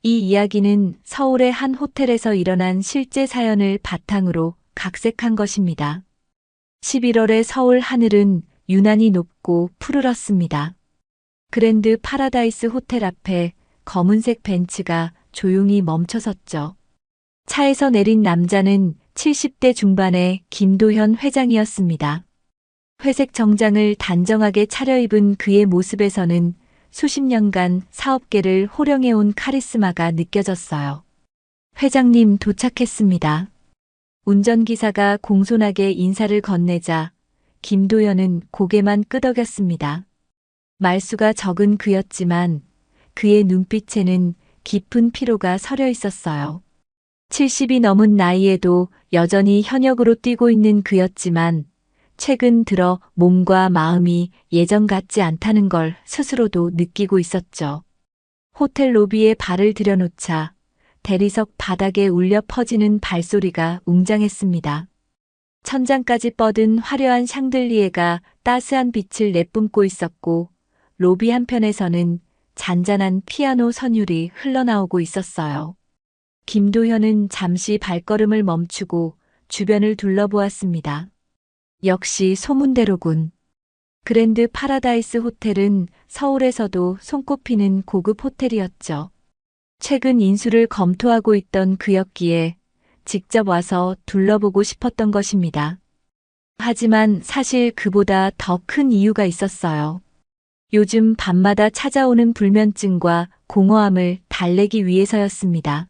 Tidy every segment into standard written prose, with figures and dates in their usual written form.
이 이야기는 서울의 한 호텔에서 일어난 실제 사연을 바탕으로 각색한 것입니다. 11월의 서울 하늘은 유난히 높고 푸르렀습니다. 그랜드 파라다이스 호텔 앞에 검은색 벤츠가 조용히 멈춰섰죠. 차에서 내린 남자는 70대 중반의 김도현 회장이었습니다. 회색 정장을 단정하게 차려입은 그의 모습에서는 수십 년간 사업계를 호령해온 카리스마가 느껴졌어요. 회장님 도착했습니다. 운전기사가 공손하게 인사를 건네자 김도현은 고개만 끄덕였습니다. 말수가 적은 그였지만 그의 눈빛에는 깊은 피로가 서려 있었어요. 70이 넘은 나이에도 여전히 현역으로 뛰고 있는 그였지만 최근 들어 몸과 마음이 예전 같지 않다는 걸 스스로도 느끼고 있었죠. 호텔 로비에 발을 들여놓자 대리석 바닥에 울려 퍼지는 발소리가 웅장했습니다. 천장까지 뻗은 화려한 샹들리에가 따스한 빛을 내뿜고 있었고 로비 한편에서는 잔잔한 피아노 선율이 흘러나오고 있었어요. 김도현은 잠시 발걸음을 멈추고 주변을 둘러보았습니다. 역시 소문대로군. 그랜드 파라다이스 호텔은 서울에서도 손꼽히는 고급 호텔이었죠. 최근 인수를 검토하고 있던 그였기에 직접 와서 둘러보고 싶었던 것입니다. 하지만 사실 그보다 더 큰 이유가 있었어요. 요즘 밤마다 찾아오는 불면증과 공허함을 달래기 위해서였습니다.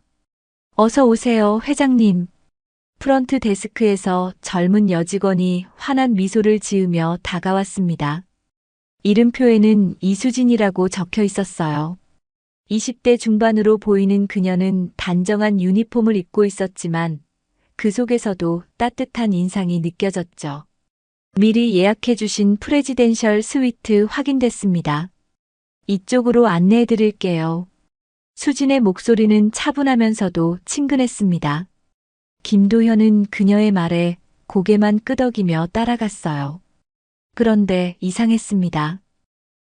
어서 오세요, 회장님. 프런트 데스크에서 젊은 여직원이 환한 미소를 지으며 다가왔습니다. 이름표에는 이수진이라고 적혀 있었어요. 20대 중반으로 보이는 그녀는 단정한 유니폼을 입고 있었지만 그 속에서도 따뜻한 인상이 느껴졌죠. 미리 예약해 주신 프레지덴셜 스위트 확인됐습니다. 이쪽으로 안내해 드릴게요. 수진의 목소리는 차분하면서도 친근했습니다. 김도현은 그녀의 말에 고개만 끄덕이며 따라갔어요. 그런데 이상했습니다.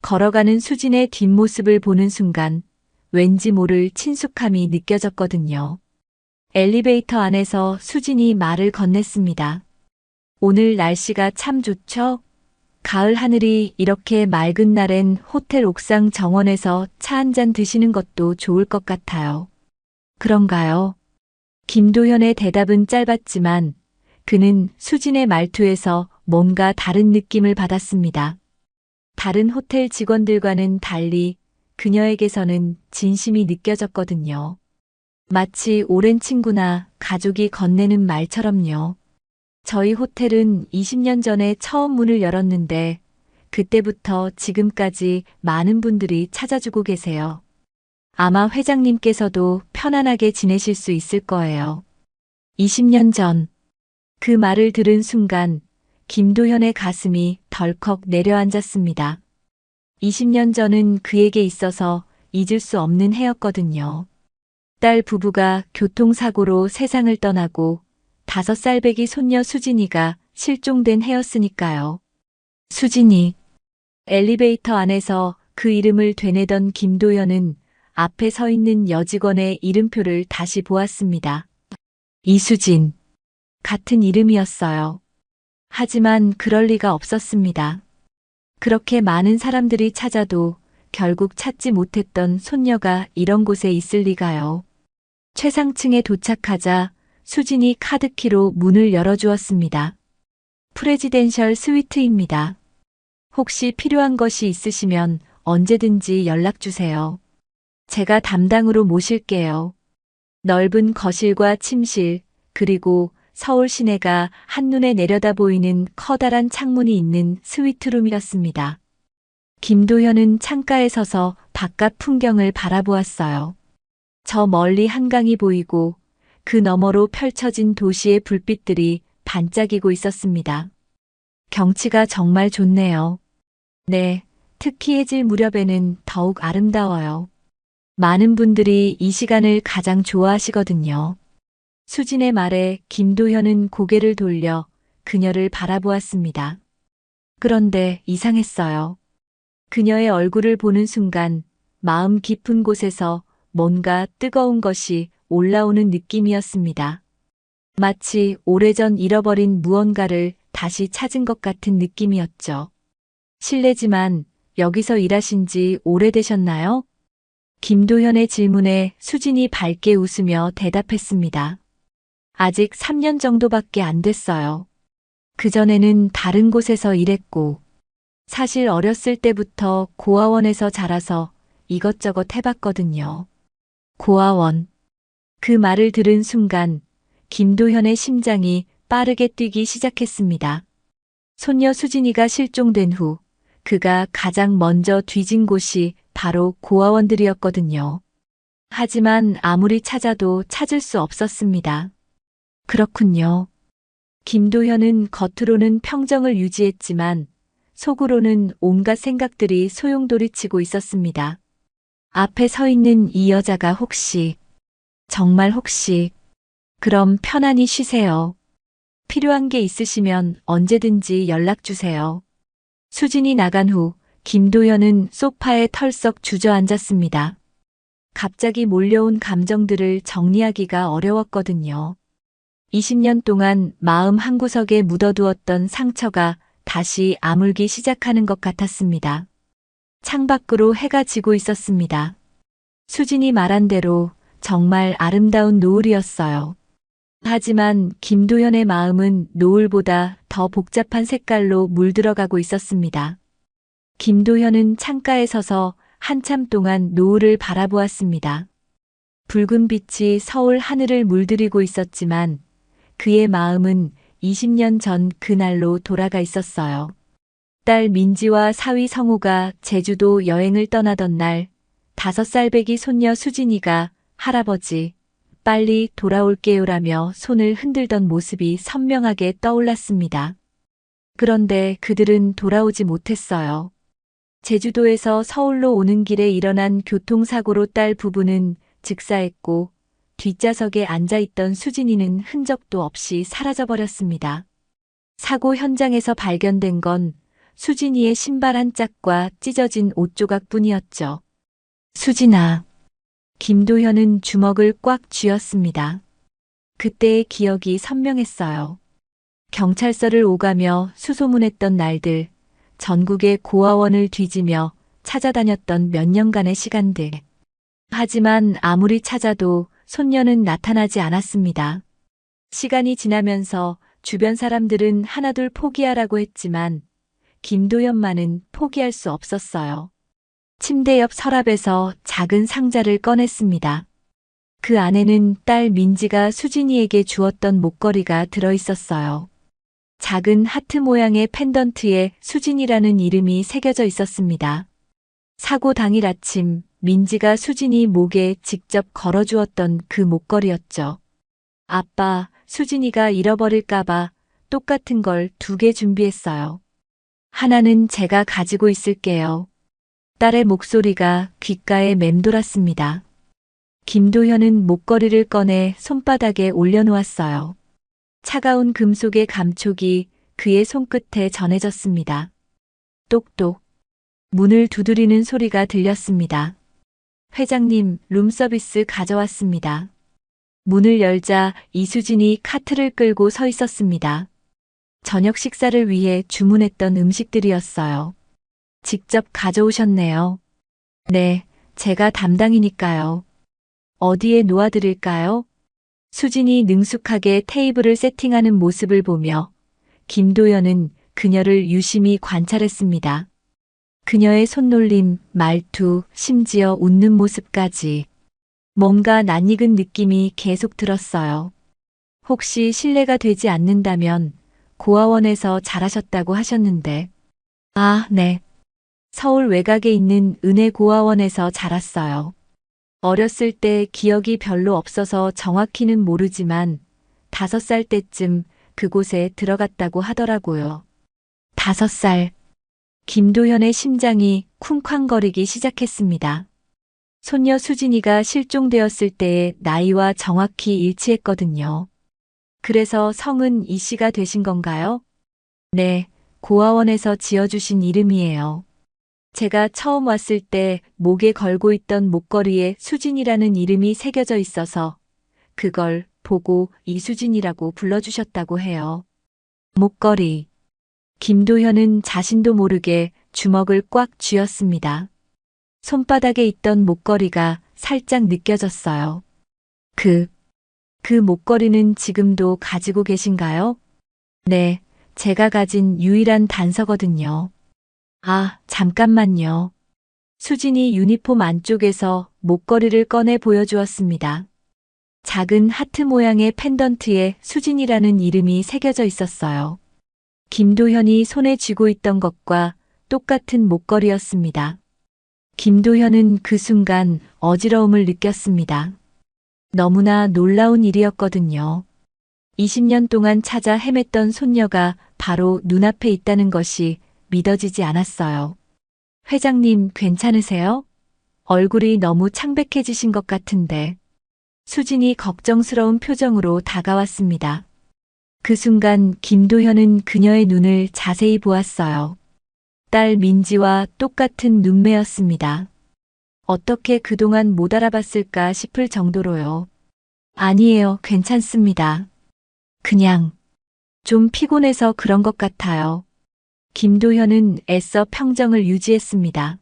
걸어가는 수진의 뒷모습을 보는 순간 왠지 모를 친숙함이 느껴졌거든요. 엘리베이터 안에서 수진이 말을 건넸습니다. 오늘 날씨가 참 좋죠? 가을 하늘이 이렇게 맑은 날엔 호텔 옥상 정원에서 차 한잔 드시는 것도 좋을 것 같아요. 그런가요? 김도현의 대답은 짧았지만 그는 수진의 말투에서 뭔가 다른 느낌을 받았습니다. 다른 호텔 직원들과는 달리 그녀에게서는 진심이 느껴졌거든요. 마치 오랜 친구나 가족이 건네는 말처럼요. 저희 호텔은 20년 전에 처음 문을 열었는데 그때부터 지금까지 많은 분들이 찾아주고 계세요. 아마 회장님께서도 편안하게 지내실 수 있을 거예요. 20년 전. 그 말을 들은 순간 김도현의 가슴이 덜컥 내려앉았습니다. 20년 전은 그에게 있어서 잊을 수 없는 해였거든요. 딸 부부가 교통사고로 세상을 떠나고 5살배기 손녀 수진이가 실종된 해였으니까요. 수진이. 엘리베이터 안에서 그 이름을 되뇌던 김도현은 앞에 서 있는 여직원의 이름표를 다시 보았습니다. 이수진. 같은 이름이었어요. 하지만 그럴 리가 없었습니다. 그렇게 많은 사람들이 찾아도 결국 찾지 못했던 손녀가 이런 곳에 있을 리가요. 최상층에 도착하자 수진이 카드키로 문을 열어주었습니다. 프레지덴셜 스위트입니다. 혹시 필요한 것이 있으시면 언제든지 연락주세요. 제가 담당으로 모실게요. 넓은 거실과 침실, 그리고 서울 시내가 한눈에 내려다 보이는 커다란 창문이 있는 스위트룸이었습니다. 김도현은 창가에 서서 바깥 풍경을 바라보았어요. 저 멀리 한강이 보이고 그 너머로 펼쳐진 도시의 불빛들이 반짝이고 있었습니다. 경치가 정말 좋네요. 네, 특히 해질 무렵에는 더욱 아름다워요. 많은 분들이 이 시간을 가장 좋아하시거든요. 수진의 말에 김도현은 고개를 돌려 그녀를 바라보았습니다. 그런데 이상했어요. 그녀의 얼굴을 보는 순간 마음 깊은 곳에서 뭔가 뜨거운 것이 올라오는 느낌이었습니다. 마치 오래전 잃어버린 무언가를 다시 찾은 것 같은 느낌이었죠. 실례지만 여기서 일하신 지 오래되셨나요? 김도현의 질문에 수진이 밝게 웃으며 대답했습니다. 아직 3년 정도밖에 안 됐어요. 그전에는 다른 곳에서 일했고, 사실 어렸을 때부터 고아원에서 자라서 이것저것 해봤거든요. 고아원. 그 말을 들은 순간 김도현의 심장이 빠르게 뛰기 시작했습니다. 손녀 수진이가 실종된 후 그가 가장 먼저 뒤진 곳이 바로 고아원들이었거든요. 하지만 아무리 찾아도 찾을 수 없었습니다. 그렇군요. 김도현은 겉으로는 평정을 유지했지만 속으로는 온갖 생각들이 소용돌이치고 있었습니다. 앞에 서 있는 이 여자가 혹시, 정말 혹시, 그럼 편안히 쉬세요. 필요한 게 있으시면 언제든지 연락 주세요. 수진이 나간 후 김도현은 소파에 털썩 주저앉았습니다. 갑자기 몰려온 감정들을 정리하기가 어려웠거든요. 20년 동안 마음 한구석에 묻어두었던 상처가 다시 아물기 시작하는 것 같았습니다. 창밖으로 해가 지고 있었습니다. 수진이 말한 대로 정말 아름다운 노을이었어요. 하지만 김도현의 마음은 노을보다 더 복잡한 색깔로 물들어가고 있었습니다. 김도현은 창가에 서서 한참 동안 노을을 바라보았습니다. 붉은 빛이 서울 하늘을 물들이고 있었지만 그의 마음은 20년 전 그날로 돌아가 있었어요. 딸 민지와 사위 성우가 제주도 여행을 떠나던 날 5살배기 손녀 수진이가 할아버지, 빨리 돌아올게요라며 손을 흔들던 모습이 선명하게 떠올랐습니다. 그런데 그들은 돌아오지 못했어요. 제주도에서 서울로 오는 길에 일어난 교통사고로 딸 부부는 즉사했고 뒷좌석에 앉아있던 수진이는 흔적도 없이 사라져버렸습니다. 사고 현장에서 발견된 건 수진이의 신발 한 짝과 찢어진 옷 조각뿐이었죠. 수진아. 김도현은 주먹을 꽉 쥐었습니다. 그때의 기억이 선명했어요. 경찰서를 오가며 수소문했던 날들, 전국의 고아원을 뒤지며 찾아다녔던 몇 년간의 시간들. 하지만 아무리 찾아도 손녀는 나타나지 않았습니다. 시간이 지나면서 주변 사람들은 하나둘 포기하라고 했지만 김도현만은 포기할 수 없었어요. 침대 옆 서랍에서 작은 상자를 꺼냈습니다. 그 안에는 딸 민지가 수진이에게 주었던 목걸이가 들어있었어요. 작은 하트 모양의 펜던트에 수진이라는 이름이 새겨져 있었습니다. 사고 당일 아침 민지가 수진이 목에 직접 걸어주었던 그 목걸이였죠. 아빠, 수진이가 잃어버릴까봐 똑같은 걸 2개 준비했어요. 하나는 제가 가지고 있을게요. 딸의 목소리가 귓가에 맴돌았습니다. 김도현은 목걸이를 꺼내 손바닥에 올려놓았어요. 차가운 금속의 감촉이 그의 손끝에 전해졌습니다. 똑똑. 문을 두드리는 소리가 들렸습니다. 회장님, 룸서비스 가져왔습니다. 문을 열자 이수진이 카트를 끌고 서 있었습니다. 저녁 식사를 위해 주문했던 음식들이었어요. 직접 가져오셨네요. 네, 제가 담당이니까요. 어디에 놓아드릴까요? 수진이 능숙하게 테이블을 세팅하는 모습을 보며 김도현은 그녀를 유심히 관찰했습니다. 그녀의 손놀림, 말투, 심지어 웃는 모습까지 뭔가 낯익은 느낌이 계속 들었어요. 혹시 실례가 되지 않는다면 고아원에서 자라셨다고 하셨는데. 아, 네. 서울 외곽에 있는 은혜고아원에서 자랐어요. 어렸을 때 기억이 별로 없어서 정확히는 모르지만 5살 때쯤 그곳에 들어갔다고 하더라고요. 5살. 김도현의 심장이 쿵쾅거리기 시작했습니다. 손녀 수진이가 실종되었을 때의 나이와 정확히 일치했거든요. 그래서 성은 이 씨가 되신 건가요? 네, 고아원에서 지어주신 이름이에요. 제가 처음 왔을 때 목에 걸고 있던 목걸이에 수진이라는 이름이 새겨져 있어서 그걸 보고 이수진이라고 불러주셨다고 해요. 목걸이. 김도현은 자신도 모르게 주먹을 꽉 쥐었습니다. 손바닥에 있던 목걸이가 살짝 느껴졌어요. 그 목걸이는 지금도 가지고 계신가요? 네, 제가 가진 유일한 단서거든요. 아, 잠깐만요. 수진이 유니폼 안쪽에서 목걸이를 꺼내 보여주었습니다. 작은 하트 모양의 펜던트에 수진이라는 이름이 새겨져 있었어요. 김도현이 손에 쥐고 있던 것과 똑같은 목걸이였습니다. 김도현은 그 순간 어지러움을 느꼈습니다. 너무나 놀라운 일이었거든요. 20년 동안 찾아 헤맸던 손녀가 바로 눈앞에 있다는 것이 믿어지지 않았어요. 회장님, 괜찮으세요? 얼굴이 너무 창백해지신 것 같은데. 수진이 걱정스러운 표정으로 다가왔습니다. 그 순간 김도현은 그녀의 눈을 자세히 보았어요. 딸 민지와 똑같은 눈매였습니다. 어떻게 그동안 못 알아봤을까 싶을 정도로요. 아니에요, 괜찮습니다. 그냥 좀 피곤해서 그런 것 같아요. 김도현은 애써 평정을 유지했습니다.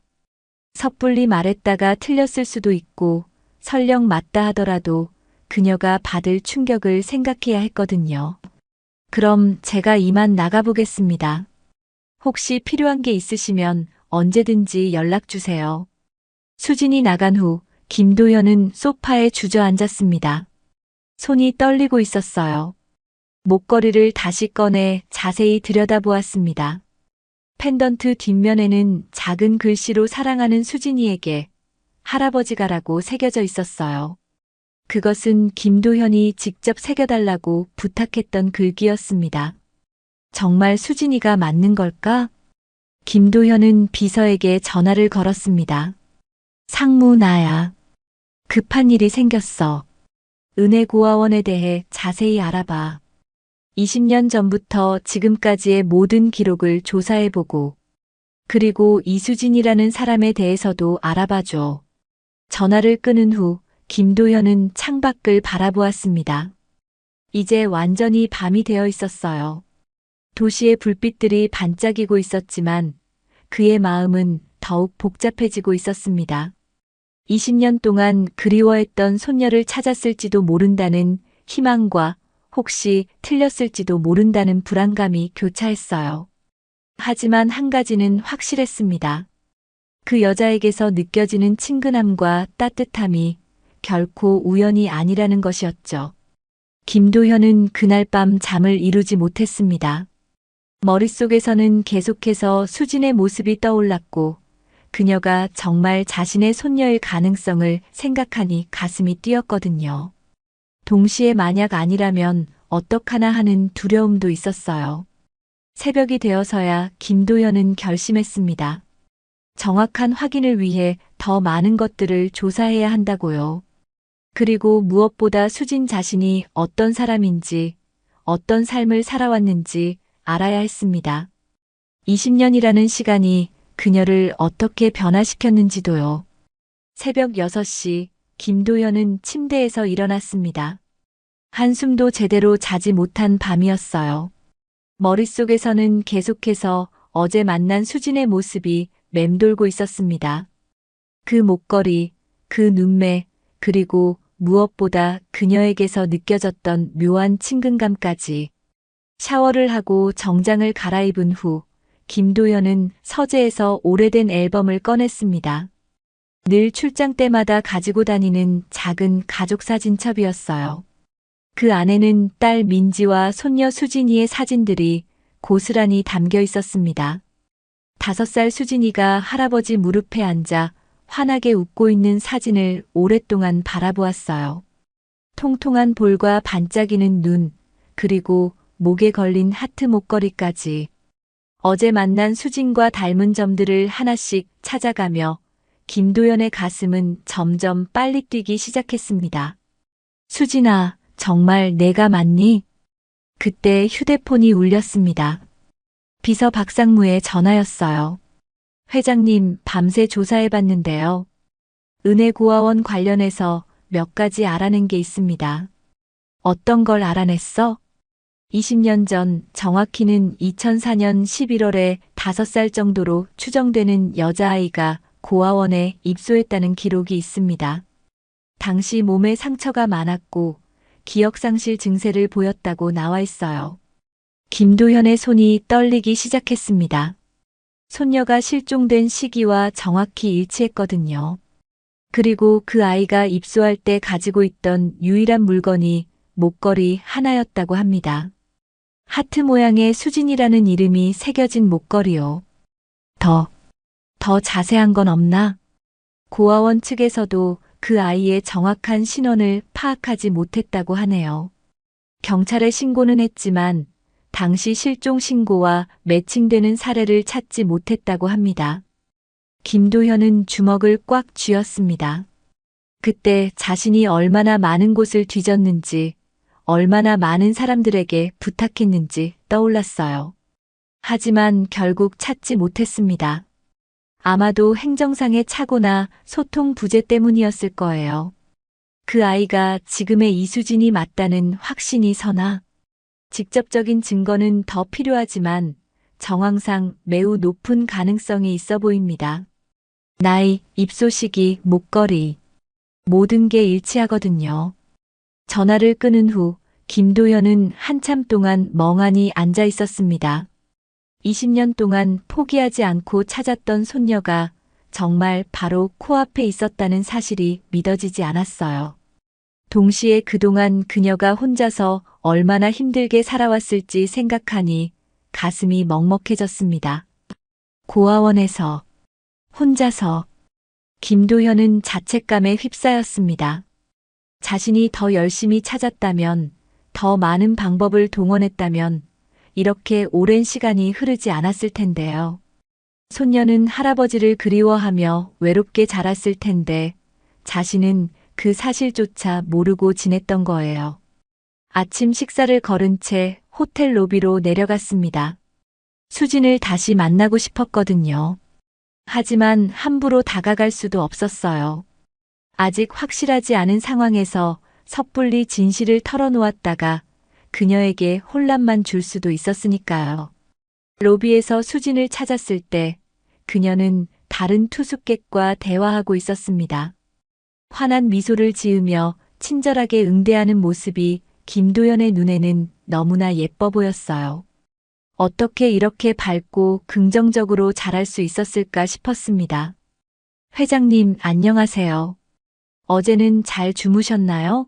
섣불리 말했다가 틀렸을 수도 있고 설령 맞다 하더라도 그녀가 받을 충격을 생각해야 했거든요. 그럼 제가 이만 나가보겠습니다. 혹시 필요한 게 있으시면 언제든지 연락 주세요. 수진이 나간 후 김도현은 소파에 주저앉았습니다. 손이 떨리고 있었어요. 목걸이를 다시 꺼내 자세히 들여다보았습니다. 펜던트 뒷면에는 작은 글씨로 사랑하는 수진이에게 할아버지가라고 새겨져 있었어요. 그것은 김도현이 직접 새겨달라고 부탁했던 글귀였습니다. 정말 수진이가 맞는 걸까? 김도현은 비서에게 전화를 걸었습니다. 상무, 나야. 급한 일이 생겼어. 은혜고아원에 대해 자세히 알아봐. 20년 전부터 지금까지의 모든 기록을 조사해보고 그리고 이수진이라는 사람에 대해서도 알아봐줘. 전화를 끊은 후 김도현은 창밖을 바라보았습니다. 이제 완전히 밤이 되어 있었어요. 도시의 불빛들이 반짝이고 있었지만 그의 마음은 더욱 복잡해지고 있었습니다. 20년 동안 그리워했던 손녀를 찾았을지도 모른다는 희망과 혹시 틀렸을지도 모른다는 불안감이 교차했어요. 하지만 한 가지는 확실했습니다. 그 여자에게서 느껴지는 친근함과 따뜻함이 결코 우연이 아니라는 것이었죠. 김도현은 그날 밤 잠을 이루지 못했습니다. 머릿속에서는 계속해서 수진의 모습이 떠올랐고 그녀가 정말 자신의 손녀일 가능성을 생각하니 가슴이 뛰었거든요. 동시에 만약 아니라면 어떡하나 하는 두려움도 있었어요. 새벽이 되어서야 김도현은 결심했습니다. 정확한 확인을 위해 더 많은 것들을 조사해야 한다고요. 그리고 무엇보다 수진 자신이 어떤 사람인지, 어떤 삶을 살아왔는지 알아야 했습니다. 20년이라는 시간이 그녀를 어떻게 변화시켰는지도요. 새벽 6시 김도현은 침대에서 일어났습니다. 한숨도 제대로 자지 못한 밤이었어요. 머릿속에서는 계속해서 어제 만난 수진의 모습이 맴돌고 있었습니다. 그 목걸이, 그 눈매, 그리고 무엇보다 그녀에게서 느껴졌던 묘한 친근감까지. 샤워를 하고 정장을 갈아입은 후 김도현은 서재에서 오래된 앨범을 꺼냈습니다. 늘 출장 때마다 가지고 다니는 작은 가족 사진첩이었어요. 그 안에는 딸 민지와 손녀 수진이의 사진들이 고스란히 담겨 있었습니다. 5살 수진이가 할아버지 무릎에 앉아 환하게 웃고 있는 사진을 오랫동안 바라보았어요. 통통한 볼과 반짝이는 눈, 그리고 목에 걸린 하트 목걸이까지. 어제 만난 수진과 닮은 점들을 하나씩 찾아가며 김도연의 가슴은 점점 빨리 뛰기 시작했습니다. 수진아, 정말 내가 맞니? 그때 휴대폰이 울렸습니다. 비서 박상무의 전화였어요. 회장님, 밤새 조사해봤는데요. 은혜고아원 관련해서 몇 가지 알아낸 게 있습니다. 어떤 걸 알아냈어? 20년 전, 정확히는 2004년 11월에 5살 정도로 추정되는 여자아이가 고아원에 입소했다는 기록이 있습니다. 당시 몸에 상처가 많았고 기억상실 증세를 보였다고 나와 있어요. 김도현의 손이 떨리기 시작했습니다. 손녀가 실종된 시기와 정확히 일치했거든요. 그리고 그 아이가 입소할 때 가지고 있던 유일한 물건이 목걸이 하나였다고 합니다. 하트 모양의 수진이라는 이름이 새겨진 목걸이요. 더 자세한 건 없나? 고아원 측에서도 그 아이의 정확한 신원을 파악하지 못했다고 하네요. 경찰에 신고는 했지만 당시 실종 신고와 매칭되는 사례를 찾지 못했다고 합니다. 김도현은 주먹을 꽉 쥐었습니다. 그때 자신이 얼마나 많은 곳을 뒤졌는지, 얼마나 많은 사람들에게 부탁했는지 떠올랐어요. 하지만 결국 찾지 못했습니다. 아마도 행정상의 착오나 소통 부재 때문이었을 거예요. 그 아이가 지금의 이수진이 맞다는 확신이 서나 직접적인 증거는 더 필요하지만 정황상 매우 높은 가능성이 있어 보입니다. 나이, 입소 시기, 목걸이. 모든 게 일치하거든요. 전화를 끊은 후 김도현은 한참 동안 멍하니 앉아 있었습니다. 20년 동안 포기하지 않고 찾았던 손녀가 정말 바로 코앞에 있었다는 사실이 믿어지지 않았어요. 동시에 그동안 그녀가 혼자서 얼마나 힘들게 살아왔을지 생각하니 가슴이 먹먹해졌습니다. 고아원에서 혼자서 김도현은 자책감에 휩싸였습니다. 자신이 더 열심히 찾았다면, 더 많은 방법을 동원했다면 이렇게 오랜 시간이 흐르지 않았을 텐데요. 손녀는 할아버지를 그리워하며 외롭게 자랐을 텐데 자신은 그 사실조차 모르고 지냈던 거예요. 아침 식사를 거른 채 호텔 로비로 내려갔습니다. 수진을 다시 만나고 싶었거든요. 하지만 함부로 다가갈 수도 없었어요. 아직 확실하지 않은 상황에서 섣불리 진실을 털어놓았다가 그녀에게 혼란만 줄 수도 있었으니까요. 로비에서 수진을 찾았을 때 그녀는 다른 투숙객과 대화하고 있었습니다. 환한 미소를 지으며 친절하게 응대하는 모습이 김도연의 눈에는 너무나 예뻐 보였어요. 어떻게 이렇게 밝고 긍정적으로 자랄 수 있었을까 싶었습니다. 회장님, 안녕하세요. 어제는 잘 주무셨나요?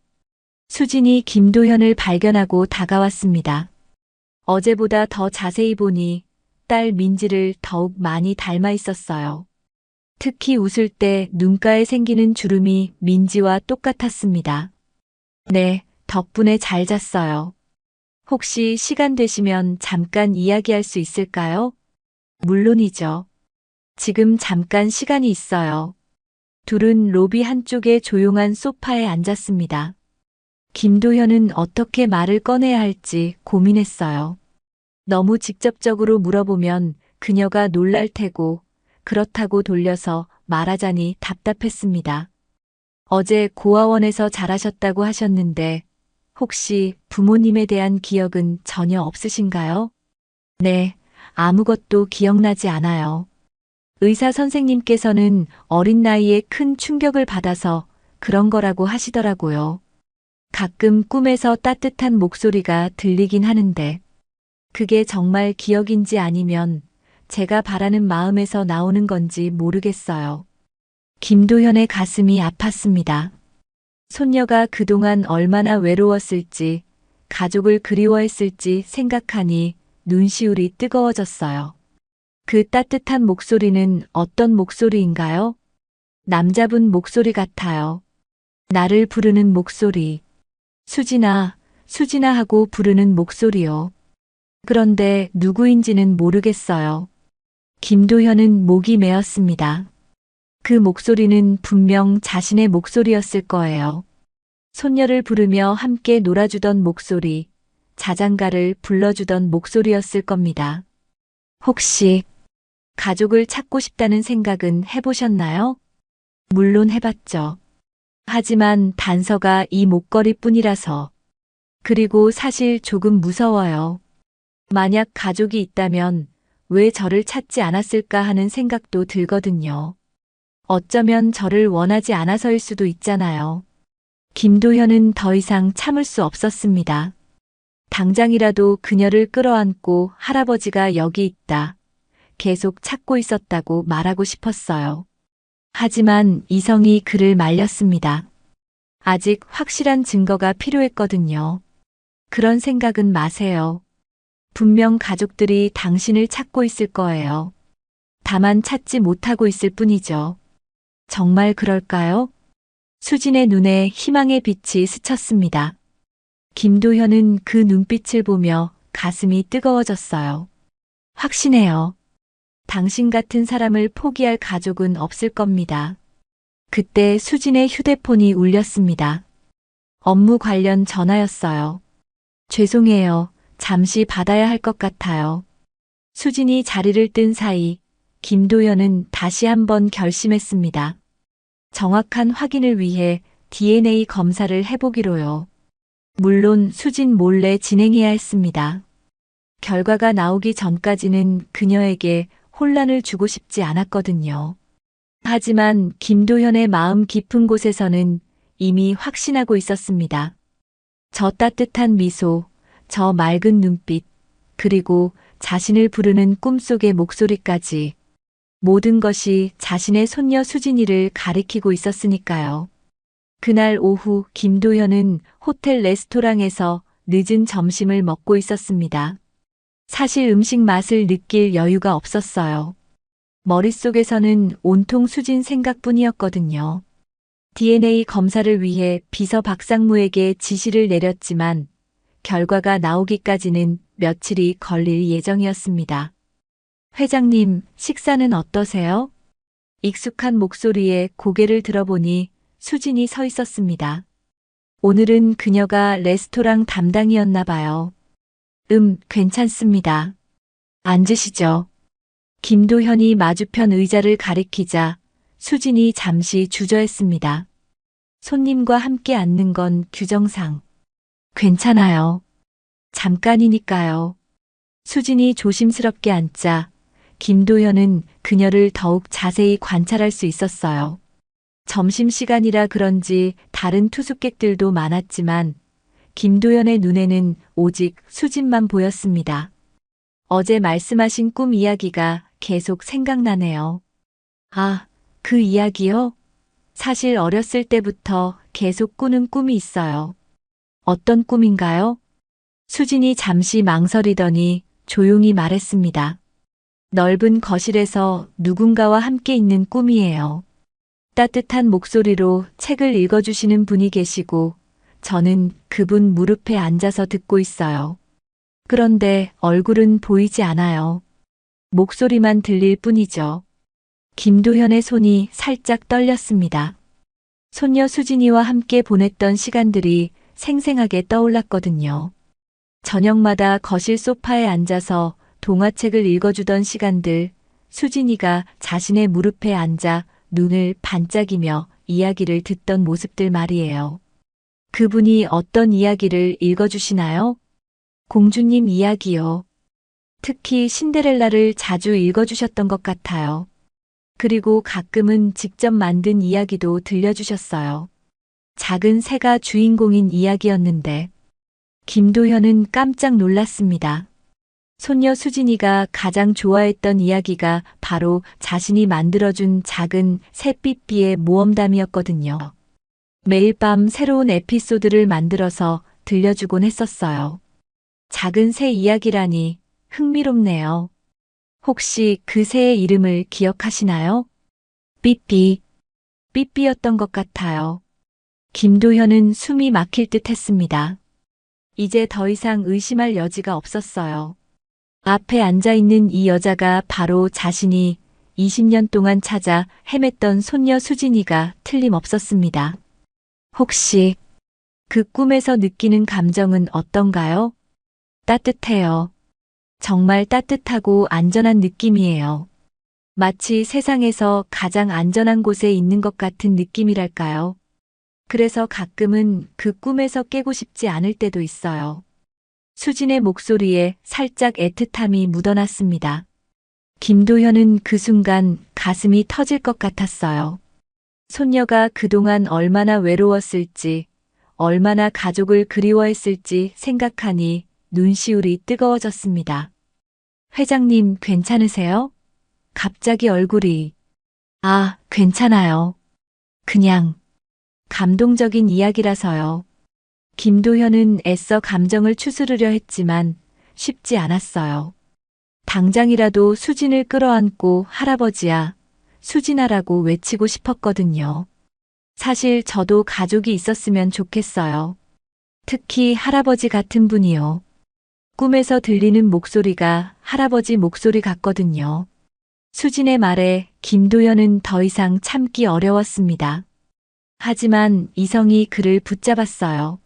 수진이 김도현을 발견하고 다가왔습니다. 어제보다 더 자세히 보니 딸 민지를 더욱 많이 닮아 있었어요. 특히 웃을 때 눈가에 생기는 주름이 민지와 똑같았습니다. 네, 덕분에 잘 잤어요. 혹시 시간 되시면 잠깐 이야기할 수 있을까요? 물론이죠. 지금 잠깐 시간이 있어요. 둘은 로비 한쪽의 조용한 소파에 앉았습니다. 김도현은 어떻게 말을 꺼내야 할지 고민했어요. 너무 직접적으로 물어보면 그녀가 놀랄 테고 그렇다고 돌려서 말하자니 답답했습니다. 어제 고아원에서 자라셨다고 하셨는데 혹시 부모님에 대한 기억은 전혀 없으신가요? 네, 아무것도 기억나지 않아요. 의사 선생님께서는 어린 나이에 큰 충격을 받아서 그런 거라고 하시더라고요. 가끔 꿈에서 따뜻한 목소리가 들리긴 하는데 그게 정말 기억인지 아니면 제가 바라는 마음에서 나오는 건지 모르겠어요. 김도현의 가슴이 아팠습니다. 손녀가 그동안 얼마나 외로웠을지, 가족을 그리워했을지 생각하니 눈시울이 뜨거워졌어요. 그 따뜻한 목소리는 어떤 목소리인가요? 남자분 목소리 같아요. 나를 부르는 목소리. 수진아, 수진아 하고 부르는 목소리요. 그런데 누구인지는 모르겠어요. 김도현은 목이 메었습니다. 그 목소리는 분명 자신의 목소리였을 거예요. 손녀를 부르며 함께 놀아주던 목소리, 자장가를 불러주던 목소리였을 겁니다. 혹시 가족을 찾고 싶다는 생각은 해보셨나요? 물론 해봤죠. 하지만 단서가 이 목걸이뿐이라서. 그리고 사실 조금 무서워요. 만약 가족이 있다면 왜 저를 찾지 않았을까 하는 생각도 들거든요. 어쩌면 저를 원하지 않아서일 수도 있잖아요. 김도현은 더 이상 참을 수 없었습니다. 당장이라도 그녀를 끌어안고 할아버지가 여기 있다. 계속 찾고 있었다고 말하고 싶었어요. 하지만 이성이 그를 말렸습니다. 아직 확실한 증거가 필요했거든요. 그런 생각은 마세요. 분명 가족들이 당신을 찾고 있을 거예요. 다만 찾지 못하고 있을 뿐이죠. 정말 그럴까요? 수진의 눈에 희망의 빛이 스쳤습니다. 김도현은 그 눈빛을 보며 가슴이 뜨거워졌어요. 확신해요. 당신 같은 사람을 포기할 가족은 없을 겁니다. 그때 수진의 휴대폰이 울렸습니다. 업무 관련 전화였어요. 죄송해요. 잠시 받아야 할 것 같아요. 수진이 자리를 뜬 사이 김도현은 다시 한번 결심했습니다. 정확한 확인을 위해 DNA 검사를 해보기로요. 물론 수진 몰래 진행해야 했습니다. 결과가 나오기 전까지는 그녀에게 혼란을 주고 싶지 않았거든요. 하지만 김도현의 마음 깊은 곳에서는 이미 확신하고 있었습니다. 저 따뜻한 미소, 저 맑은 눈빛, 그리고 자신을 부르는 꿈속의 목소리까지 모든 것이 자신의 손녀 수진이를 가리키고 있었으니까요. 그날 오후 김도현은 호텔 레스토랑에서 늦은 점심을 먹고 있었습니다. 사실 음식 맛을 느낄 여유가 없었어요. 머릿속에서는 온통 수진 생각뿐이었거든요. DNA 검사를 위해 비서 박상무에게 지시를 내렸지만 결과가 나오기까지는 며칠이 걸릴 예정이었습니다. 회장님, 식사는 어떠세요? 익숙한 목소리에 고개를 들어보니 수진이 서 있었습니다. 오늘은 그녀가 레스토랑 담당이었나 봐요. 괜찮습니다. 앉으시죠. 김도현이 마주편 의자를 가리키자 수진이 잠시 주저했습니다. 손님과 함께 앉는 건 규정상. 괜찮아요. 잠깐이니까요. 수진이 조심스럽게 앉자 김도현은 그녀를 더욱 자세히 관찰할 수 있었어요. 점심시간이라 그런지 다른 투숙객들도 많았지만 김도현의 눈에는 오직 수진만 보였습니다. 어제 말씀하신 꿈 이야기가 계속 생각나네요. 아, 그 이야기요? 사실 어렸을 때부터 계속 꾸는 꿈이 있어요. 어떤 꿈인가요? 수진이 잠시 망설이더니 조용히 말했습니다. 넓은 거실에서 누군가와 함께 있는 꿈이에요. 따뜻한 목소리로 책을 읽어주시는 분이 계시고 저는 그분 무릎에 앉아서 듣고 있어요. 그런데 얼굴은 보이지 않아요. 목소리만 들릴 뿐이죠. 김도현의 손이 살짝 떨렸습니다. 손녀 수진이와 함께 보냈던 시간들이 생생하게 떠올랐거든요. 저녁마다 거실 소파에 앉아서 동화책을 읽어주던 시간들, 수진이가 자신의 무릎에 앉아 눈을 반짝이며 이야기를 듣던 모습들 말이에요. 그분이 어떤 이야기를 읽어주시나요? 공주님 이야기요. 특히 신데렐라를 자주 읽어주셨던 것 같아요. 그리고 가끔은 직접 만든 이야기도 들려주셨어요. 작은 새가 주인공인 이야기였는데 김도현은 깜짝 놀랐습니다. 손녀 수진이가 가장 좋아했던 이야기가 바로 자신이 만들어준 작은 새삐삐의 모험담이었거든요. 매일 밤 새로운 에피소드를 만들어서 들려주곤 했었어요. 작은 새 이야기라니 흥미롭네요. 혹시 그 새의 이름을 기억하시나요? 삐삐. 삐삐였던 것 같아요. 김도현은 숨이 막힐 듯 했습니다. 이제 더 이상 의심할 여지가 없었어요. 앞에 앉아있는 이 여자가 바로 자신이 20년 동안 찾아 헤맸던 손녀 수진이가 틀림없었습니다. 혹시 그 꿈에서 느끼는 감정은 어떤가요? 따뜻해요. 정말 따뜻하고 안전한 느낌이에요. 마치 세상에서 가장 안전한 곳에 있는 것 같은 느낌이랄까요. 그래서 가끔은 그 꿈에서 깨고 싶지 않을 때도 있어요. 수진의 목소리에 살짝 애틋함이 묻어났습니다. 김도현은 그 순간 가슴이 터질 것 같았어요. 손녀가 그동안 얼마나 외로웠을지, 얼마나 가족을 그리워했을지 생각하니 눈시울이 뜨거워졌습니다. 회장님 괜찮으세요? 갑자기 얼굴이. 아, 괜찮아요. 그냥 감동적인 이야기라서요. 김도현은 애써 감정을 추스르려 했지만 쉽지 않았어요. 당장이라도 수진을 끌어안고 할아버지야, 수진아라고 외치고 싶었거든요. 사실 저도 가족이 있었으면 좋겠어요. 특히 할아버지 같은 분이요. 꿈에서 들리는 목소리가 할아버지 목소리 같거든요. 수진의 말에 김도현은 더 이상 참기 어려웠습니다. 하지만 이성이 그를 붙잡았어요.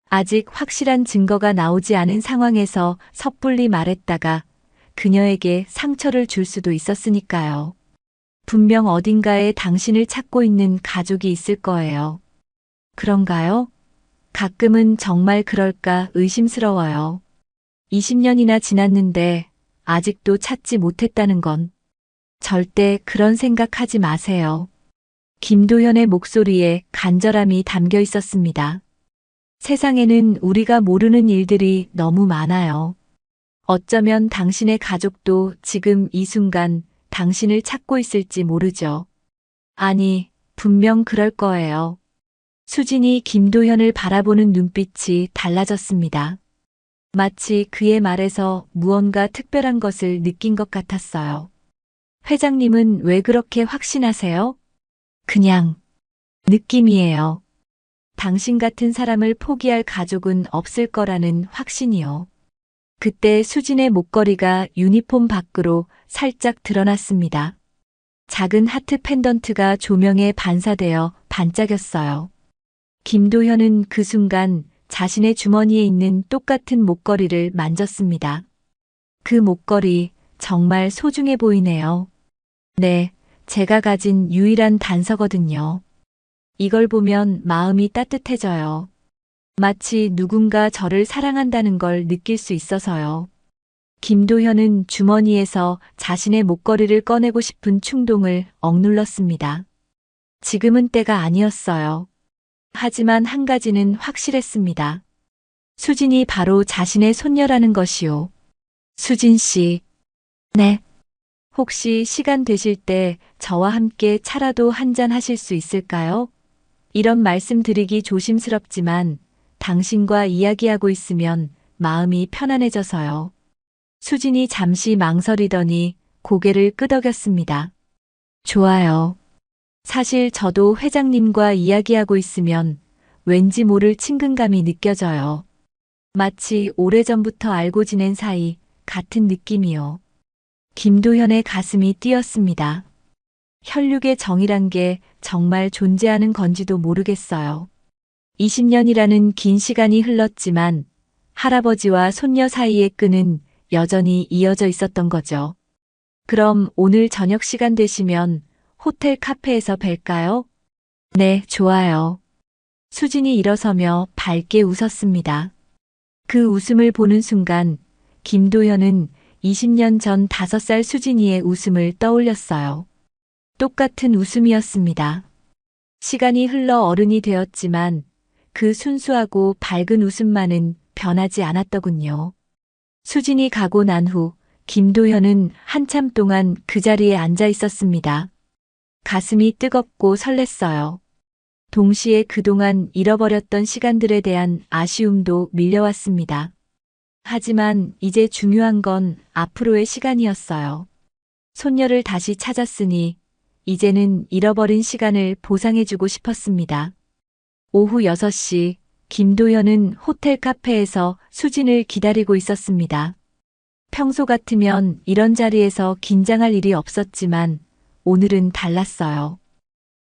아직 확실한 증거가 나오지 않은 상황에서 섣불리 말했다가 그녀에게 상처를 줄 수도 있었으니까요. 분명 어딘가에 당신을 찾고 있는 가족이 있을 거예요. 그런가요? 가끔은 정말 그럴까 의심스러워요. 20년이나 지났는데 아직도 찾지 못했다는 건 절대 그런 생각하지 마세요. 김도현의 목소리에 간절함이 담겨 있었습니다. 세상에는 우리가 모르는 일들이 너무 많아요. 어쩌면 당신의 가족도 지금 이 순간 당신을 찾고 있을지 모르죠. 아니, 분명 그럴 거예요. 수진이 김도현을 바라보는 눈빛이 달라졌습니다. 마치 그의 말에서 무언가 특별한 것을 느낀 것 같았어요. 회장님은 왜 그렇게 확신하세요? 그냥 느낌이에요. 당신 같은 사람을 포기할 가족은 없을 거라는 확신이요. 그때 수진의 목걸이가 유니폼 밖으로 살짝 드러났습니다. 작은 하트 펜던트가 조명에 반사되어 반짝였어요. 김도현은 그 순간 자신의 주머니에 있는 똑같은 목걸이를 만졌습니다. 그 목걸이 정말 소중해 보이네요. 네, 제가 가진 유일한 단서거든요. 이걸 보면 마음이 따뜻해져요. 마치 누군가 저를 사랑한다는 걸 느낄 수 있어서요. 김도현은 주머니에서 자신의 목걸이를 꺼내고 싶은 충동을 억눌렀습니다. 지금은 때가 아니었어요. 하지만 한 가지는 확실했습니다. 수진이 바로 자신의 손녀라는 것이요. 수진 씨. 네. 혹시 시간 되실 때 저와 함께 차라도 한잔 하실 수 있을까요? 이런 말씀 드리기 조심스럽지만 당신과 이야기하고 있으면 마음이 편안해져서요. 수진이 잠시 망설이더니 고개를 끄덕였습니다. 좋아요. 사실 저도 회장님과 이야기하고 있으면 왠지 모를 친근감이 느껴져요. 마치 오래전부터 알고 지낸 사이 같은 느낌이요. 김도현의 가슴이 뛰었습니다. 혈육의 정이란 게 정말 존재하는 건지도 모르겠어요. 20년이라는 긴 시간이 흘렀지만 할아버지와 손녀 사이의 끈은 여전히 이어져 있었던 거죠. 그럼 오늘 저녁 시간 되시면 호텔 카페에서 뵐까요? 네, 좋아요. 수진이 일어서며 밝게 웃었습니다. 그 웃음을 보는 순간 김도현은 20년 전 5살 수진이의 웃음을 떠올렸어요. 똑같은 웃음이었습니다. 시간이 흘러 어른이 되었지만 그 순수하고 밝은 웃음만은 변하지 않았더군요. 수진이 가고 난 후 김도현은 한참 동안 그 자리에 앉아 있었습니다. 가슴이 뜨겁고 설렜어요. 동시에 그동안 잃어버렸던 시간들에 대한 아쉬움도 밀려왔습니다. 하지만 이제 중요한 건 앞으로의 시간이었어요. 손녀를 다시 찾았으니 이제는 잃어버린 시간을 보상해주고 싶었습니다. 오후 6시 김도현은 호텔 카페에서 수진을 기다리고 있었습니다. 평소 같으면 이런 자리에서 긴장할 일이 없었지만 오늘은 달랐어요.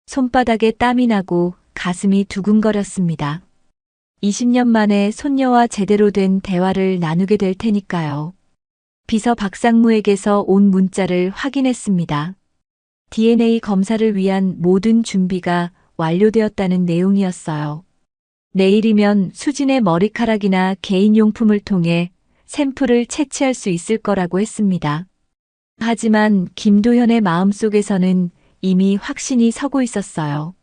손바닥에 땀이 나고 가슴이 두근거렸습니다. 20년 만에 손녀와 제대로 된 대화를 나누게 될 테니까요. 비서 박상무에게서 온 문자를 확인했습니다. DNA 검사를 위한 모든 준비가 완료되었다는 내용이었어요. 내일이면 수진의 머리카락이나 개인용품을 통해 샘플을 채취할 수 있을 거라고 했습니다. 하지만 김도현의 마음속에서는 이미 확신이 서고 있었어요.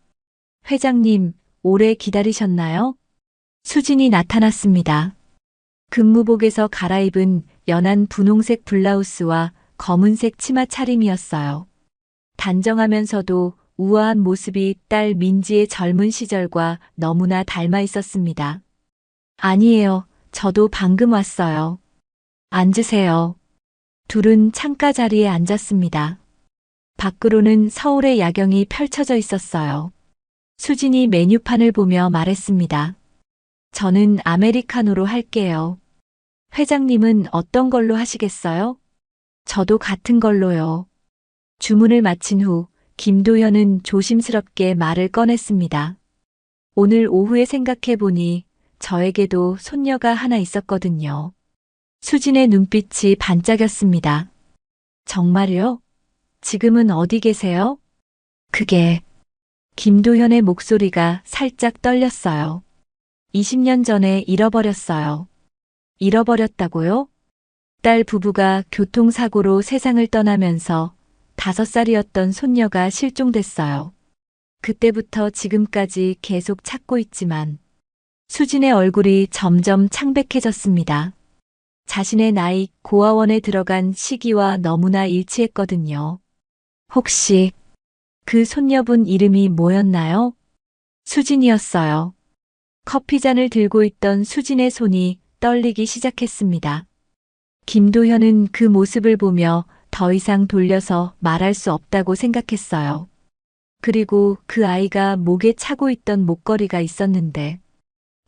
회장님, 오래 기다리셨나요? 수진이 나타났습니다. 근무복에서 갈아입은 연한 분홍색 블라우스와 검은색 치마 차림이었어요. 단정하면서도 우아한 모습이 딸 민지의 젊은 시절과 너무나 닮아 있었습니다. 아니에요. 저도 방금 왔어요. 앉으세요. 둘은 창가 자리에 앉았습니다. 밖으로는 서울의 야경이 펼쳐져 있었어요. 수진이 메뉴판을 보며 말했습니다. 저는 아메리카노로 할게요. 회장님은 어떤 걸로 하시겠어요? 저도 같은 걸로요. 주문을 마친 후 김도현은 조심스럽게 말을 꺼냈습니다. 오늘 오후에 생각해보니 저에게도 손녀가 하나 있었거든요. 수진의 눈빛이 반짝였습니다. 정말요? 지금은 어디 계세요? 그게 김도현의 목소리가 살짝 떨렸어요. 20년 전에 잃어버렸어요. 잃어버렸다고요? 딸 부부가 교통사고로 세상을 떠나면서 5살이었던 손녀가 실종됐어요. 그때부터 지금까지 계속 찾고 있지만 수진의 얼굴이 점점 창백해졌습니다. 자신의 나이 고아원에 들어간 시기와 너무나 일치했거든요. 혹시 그 손녀분 이름이 뭐였나요? 수진이었어요. 커피잔을 들고 있던 수진의 손이 떨리기 시작했습니다. 김도현은 그 모습을 보며 더 이상 돌려서 말할 수 없다고 생각했어요. 그리고 그 아이가 목에 차고 있던 목걸이가 있었는데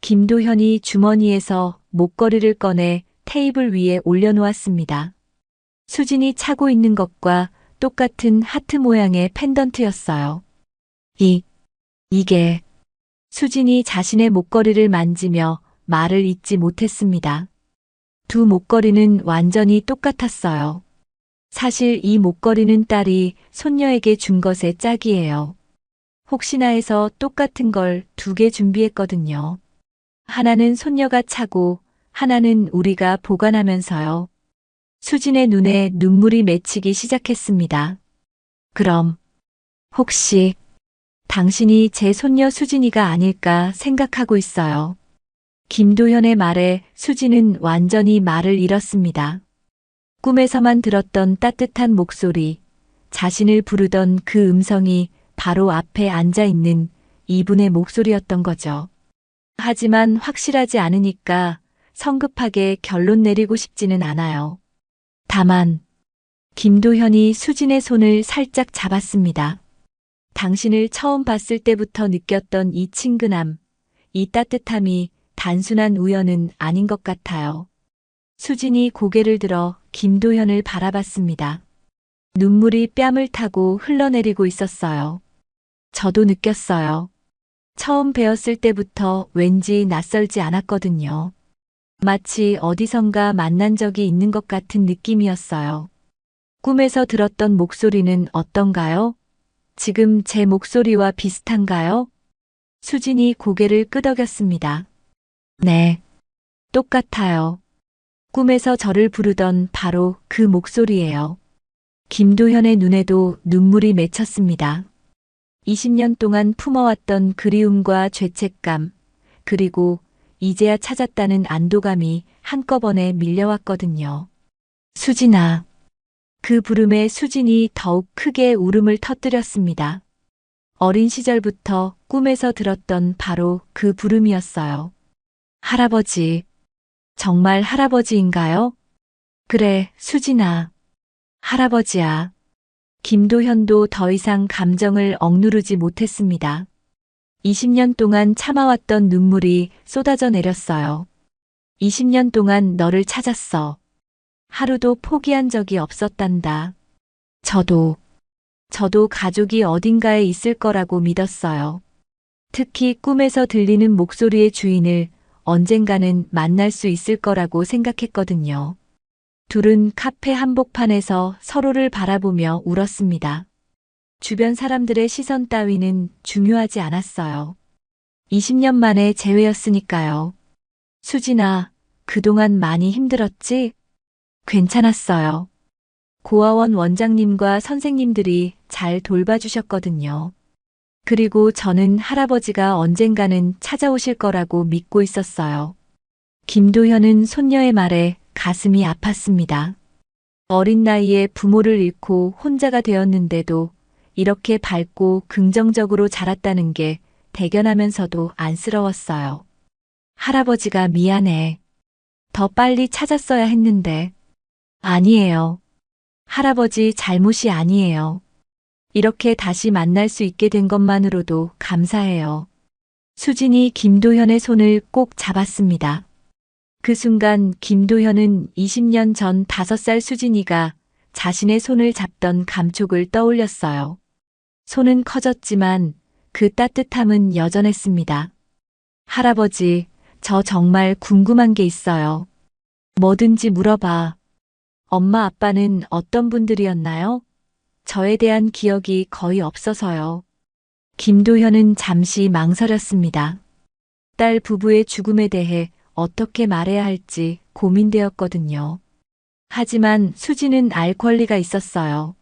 김도현이 주머니에서 목걸이를 꺼내 테이블 위에 올려놓았습니다. 수진이 차고 있는 것과 똑같은 하트 모양의 펜던트였어요. 이게 수진이 자신의 목걸이를 만지며 말을 잇지 못했습니다. 두 목걸이는 완전히 똑같았어요. 사실 이 목걸이는 딸이 손녀에게 준 것의 짝이에요. 혹시나 해서 똑같은 걸 2개 준비했거든요. 하나는 손녀가 차고 하나는 우리가 보관하면서요. 수진의 눈에 눈물이 맺히기 시작했습니다. 그럼 혹시 당신이 제 손녀 수진이가 아닐까 생각하고 있어요. 김도현의 말에 수진은 완전히 말을 잃었습니다. 꿈에서만 들었던 따뜻한 목소리, 자신을 부르던 그 음성이 바로 앞에 앉아 있는 이분의 목소리였던 거죠. 하지만 확실하지 않으니까 성급하게 결론 내리고 싶지는 않아요. 다만 김도현이 수진의 손을 살짝 잡았습니다. 당신을 처음 봤을 때부터 느꼈던 이 친근함, 이 따뜻함이 단순한 우연은 아닌 것 같아요. 수진이 고개를 들어 김도현을 바라봤습니다. 눈물이 뺨을 타고 흘러내리고 있었어요. 저도 느꼈어요. 처음 뵈었을 때부터 왠지 낯설지 않았거든요. 마치 어디선가 만난 적이 있는 것 같은 느낌이었어요. 꿈에서 들었던 목소리는 어떤가요? 지금 제 목소리와 비슷한가요? 수진이 고개를 끄덕였습니다. 네, 똑같아요. 꿈에서 저를 부르던 바로 그 목소리예요. 김도현의 눈에도 눈물이 맺혔습니다. 20년 동안 품어왔던 그리움과 죄책감, 그리고 이제야 찾았다는 안도감이 한꺼번에 밀려왔거든요. 수진아. 그 부름에 수진이 더욱 크게 울음을 터뜨렸습니다. 어린 시절부터 꿈에서 들었던 바로 그 부름이었어요. 할아버지. 정말 할아버지인가요? 그래, 수진아. 할아버지야. 김도현도 더 이상 감정을 억누르지 못했습니다. 20년 동안 참아왔던 눈물이 쏟아져 내렸어요. 20년 동안 너를 찾았어. 하루도 포기한 적이 없었단다. 저도 가족이 어딘가에 있을 거라고 믿었어요. 특히 꿈에서 들리는 목소리의 주인을 언젠가는 만날 수 있을 거라고 생각했거든요. 둘은 카페 한복판에서 서로를 바라보며 울었습니다. 주변 사람들의 시선 따위는 중요하지 않았어요. 20년 만에 재회였으니까요. 수진아, 그동안 많이 힘들었지? 괜찮았어요. 고아원 원장님과 선생님들이 잘 돌봐주셨거든요. 그리고 저는 할아버지가 언젠가는 찾아오실 거라고 믿고 있었어요. 김도현은 손녀의 말에 가슴이 아팠습니다. 어린 나이에 부모를 잃고 혼자가 되었는데도 이렇게 밝고 긍정적으로 자랐다는 게 대견하면서도 안쓰러웠어요. 할아버지가 미안해. 더 빨리 찾았어야 했는데. 아니에요. 할아버지 잘못이 아니에요. 이렇게 다시 만날 수 있게 된 것만으로도 감사해요. 수진이 김도현의 손을 꼭 잡았습니다. 그 순간 김도현은 20년 전 5살 수진이가 자신의 손을 잡던 감촉을 떠올렸어요. 손은 커졌지만 그 따뜻함은 여전했습니다. 할아버지, 저 정말 궁금한 게 있어요. 뭐든지 물어봐. 엄마 아빠는 어떤 분들이었나요? 저에 대한 기억이 거의 없어서요. 김도현은 잠시 망설였습니다. 딸 부부의 죽음에 대해 어떻게 말해야 할지 고민되었거든요. 하지만 수지는 알 권리가 있었어요.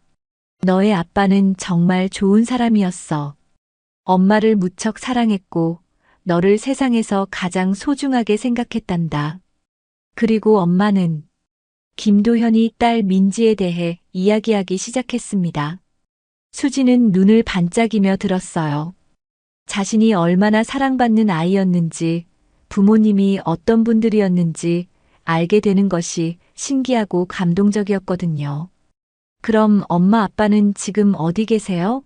너의 아빠는 정말 좋은 사람이었어. 엄마를 무척 사랑했고 너를 세상에서 가장 소중하게 생각했단다. 그리고 엄마는 김도현이 딸 민지에 대해 이야기하기 시작했습니다. 수지는 눈을 반짝이며 들었어요. 자신이 얼마나 사랑받는 아이였는지, 부모님이 어떤 분들이었는지 알게 되는 것이 신기하고 감동적이었거든요. 그럼 엄마 아빠는 지금 어디 계세요?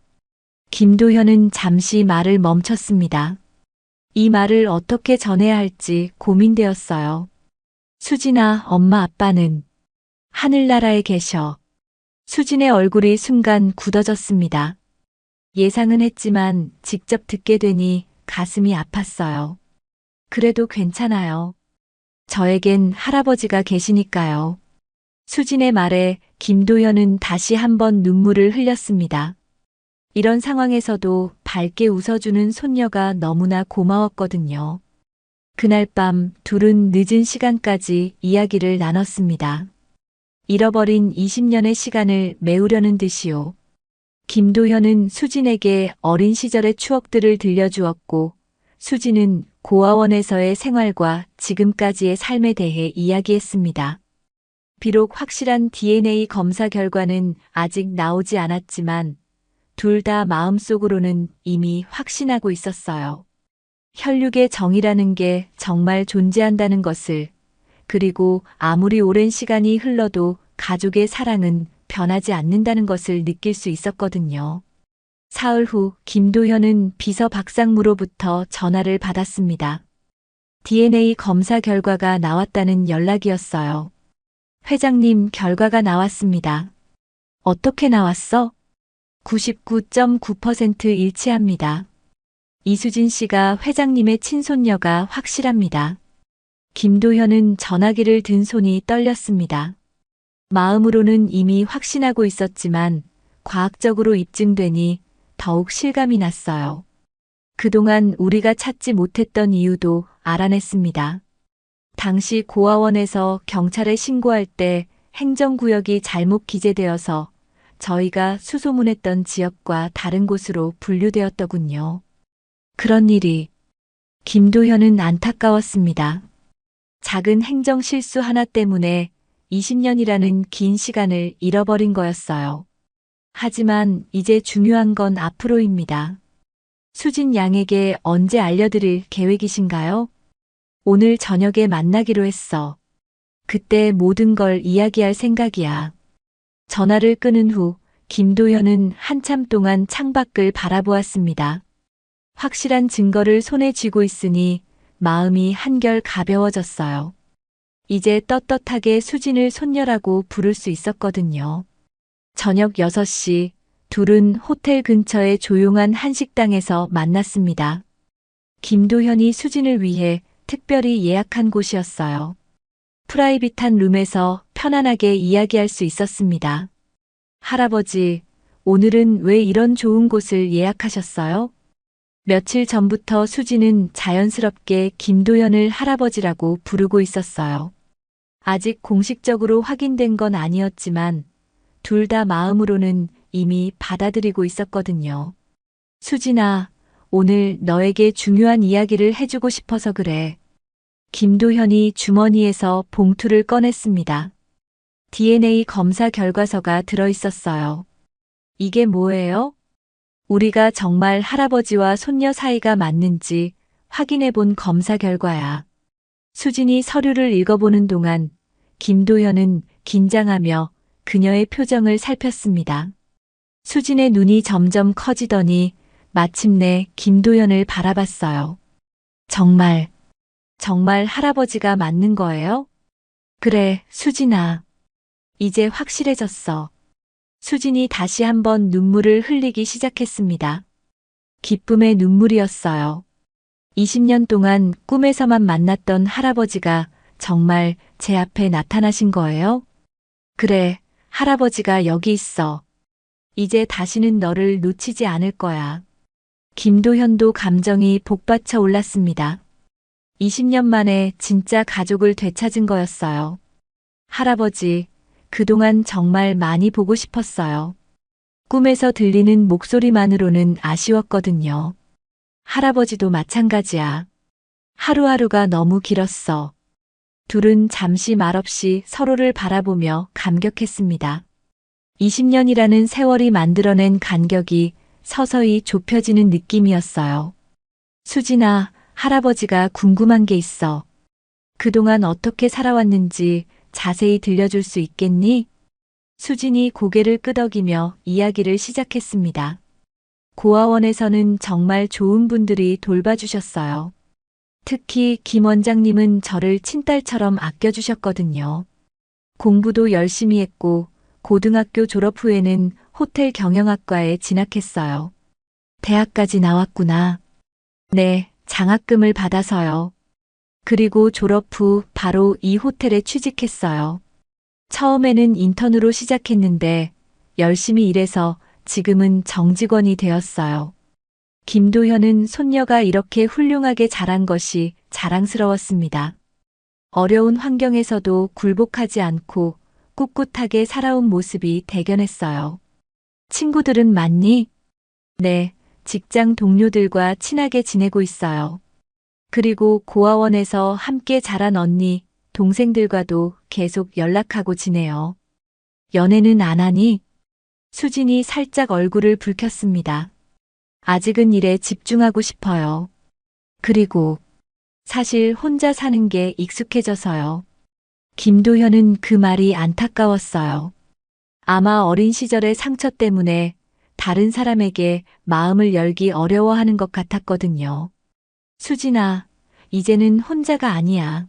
김도현은 잠시 말을 멈췄습니다. 이 말을 어떻게 전해야 할지 고민되었어요. 수진아, 엄마 아빠는 하늘나라에 계셔. 수진의 얼굴이 순간 굳어졌습니다. 예상은 했지만 직접 듣게 되니 가슴이 아팠어요. 그래도 괜찮아요. 저에겐 할아버지가 계시니까요. 수진의 말에 김도현은 다시 한번 눈물을 흘렸습니다. 이런 상황에서도 밝게 웃어주는 손녀가 너무나 고마웠거든요. 그날 밤 둘은 늦은 시간까지 이야기를 나눴습니다. 잃어버린 20년의 시간을 메우려는 듯이요. 김도현은 수진에게 어린 시절의 추억들을 들려주었고, 수진은 고아원에서의 생활과 지금까지의 삶에 대해 이야기했습니다. 비록 확실한 DNA 검사 결과는 아직 나오지 않았지만, 둘 다 마음속으로는 이미 확신하고 있었어요. 혈육의 정이라는 게 정말 존재한다는 것을, 그리고 아무리 오랜 시간이 흘러도 가족의 사랑은 변하지 않는다는 것을 느낄 수 있었거든요. 사흘 후 김도현은 비서 박상무로부터 전화를 받았습니다. DNA 검사 결과가 나왔다는 연락이었어요. 회장님, 결과가 나왔습니다. 어떻게 나왔어? 99.9% 일치합니다. 이수진 씨가 회장님의 친손녀가 확실합니다. 김도현은 전화기를 든 손이 떨렸습니다. 마음으로는 이미 확신하고 있었지만 과학적으로 입증되니 더욱 실감이 났어요. 그동안 우리가 찾지 못했던 이유도 알아냈습니다. 당시 고아원에서 경찰에 신고할 때 행정구역이 잘못 기재되어서 저희가 수소문했던 지역과 다른 곳으로 분류되었더군요. 그런 일이. 김도현은 안타까웠습니다. 작은 행정 실수 하나 때문에 20년이라는 긴 시간을 잃어버린 거였어요. 하지만 이제 중요한 건 앞으로입니다. 수진 양에게 언제 알려드릴 계획이신가요? 오늘 저녁에 만나기로 했어. 그때 모든 걸 이야기할 생각이야. 전화를 끊은 후 김도현은 한참 동안 창밖을 바라보았습니다. 확실한 증거를 손에 쥐고 있으니 마음이 한결 가벼워졌어요. 이제 떳떳하게 수진을 손녀라고 부를 수 있었거든요. 저녁 6시, 둘은 호텔 근처의 조용한 한식당에서 만났습니다. 김도현이 수진을 위해 특별히 예약한 곳이었어요. 프라이빗한 룸에서 편안하게 이야기할 수 있었습니다. 할아버지, 오늘은 왜 이런 좋은 곳을 예약하셨어요? 며칠 전부터 수지는 자연스럽게 김도현을 할아버지라고 부르고 있었어요. 아직 공식적으로 확인된 건 아니었지만 둘 다 마음으로는 이미 받아들이고 있었거든요. 수진아, 오늘 너에게 중요한 이야기를 해주고 싶어서 그래. 김도현이 주머니에서 봉투를 꺼냈습니다. DNA 검사 결과서가 들어있었어요. 이게 뭐예요? 우리가 정말 할아버지와 손녀 사이가 맞는지 확인해 본 검사 결과야. 수진이 서류를 읽어보는 동안 김도현은 긴장하며 그녀의 표정을 살폈습니다. 수진의 눈이 점점 커지더니 마침내 김도현을 바라봤어요. 정말 할아버지가 맞는 거예요? 그래, 수진아. 이제 확실해졌어. 수진이 다시 한번 눈물을 흘리기 시작했습니다. 기쁨의 눈물이었어요. 20년 동안 꿈에서만 만났던 할아버지가 정말 제 앞에 나타나신 거예요? 그래, 할아버지가 여기 있어. 이제 다시는 너를 놓치지 않을 거야. 김도현도 감정이 복받쳐 올랐습니다. 20년 만에 진짜 가족을 되찾은 거였어요. 할아버지, 그동안 정말 많이 보고 싶었어요. 꿈에서 들리는 목소리만으로는 아쉬웠거든요. 할아버지도 마찬가지야. 하루하루가 너무 길었어. 둘은 잠시 말없이 서로를 바라보며 감격했습니다. 20년이라는 세월이 만들어낸 간격이 서서히 좁혀지는 느낌이었어요. 수진아, 할아버지가 궁금한 게 있어. 그동안 어떻게 살아왔는지 자세히 들려줄 수 있겠니? 수진이 고개를 끄덕이며 이야기를 시작했습니다. 고아원에서는 정말 좋은 분들이 돌봐주셨어요. 특히 김 원장님은 저를 친딸처럼 아껴주셨거든요. 공부도 열심히 했고 고등학교 졸업 후에는 호텔 경영학과에 진학했어요. 대학까지 나왔구나. 네, 장학금을 받아서요. 그리고 졸업 후 바로 이 호텔에 취직했어요. 처음에는 인턴으로 시작했는데 열심히 일해서 지금은 정직원이 되었어요. 김도현은 손녀가 이렇게 훌륭하게 자란 것이 자랑스러웠습니다. 어려운 환경에서도 굴복하지 않고 꿋꿋하게 살아온 모습이 대견했어요. 친구들은 많니? 네, 직장 동료들과 친하게 지내고 있어요. 그리고 고아원에서 함께 자란 언니, 동생들과도 계속 연락하고 지내요. 연애는 안 하니? 수진이 살짝 얼굴을 붉혔습니다. 아직은 일에 집중하고 싶어요. 그리고 사실 혼자 사는 게 익숙해져서요. 김도현은 그 말이 안타까웠어요. 아마 어린 시절의 상처 때문에 다른 사람에게 마음을 열기 어려워하는 것 같았거든요. 수진아, 이제는 혼자가 아니야.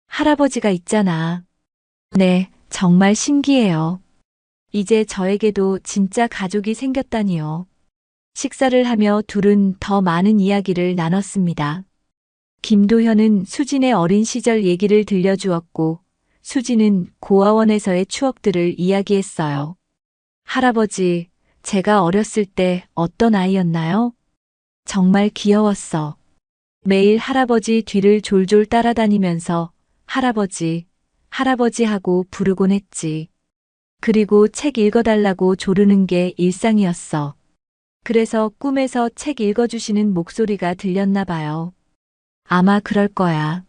할아버지가 있잖아. 네, 정말 신기해요. 이제 저에게도 진짜 가족이 생겼다니요. 식사를 하며 둘은 더 많은 이야기를 나눴습니다. 김도현은 수진의 어린 시절 얘기를 들려주었고, 수진은 고아원에서의 추억들을 이야기했어요. 할아버지, 제가 어렸을 때 어떤 아이였나요? 정말 귀여웠어. 매일 할아버지 뒤를 졸졸 따라다니면서 할아버지, 할아버지 하고 부르곤 했지. 그리고 책 읽어달라고 조르는 게 일상이었어. 그래서 꿈에서 책 읽어주시는 목소리가 들렸나 봐요. 아마 그럴 거야.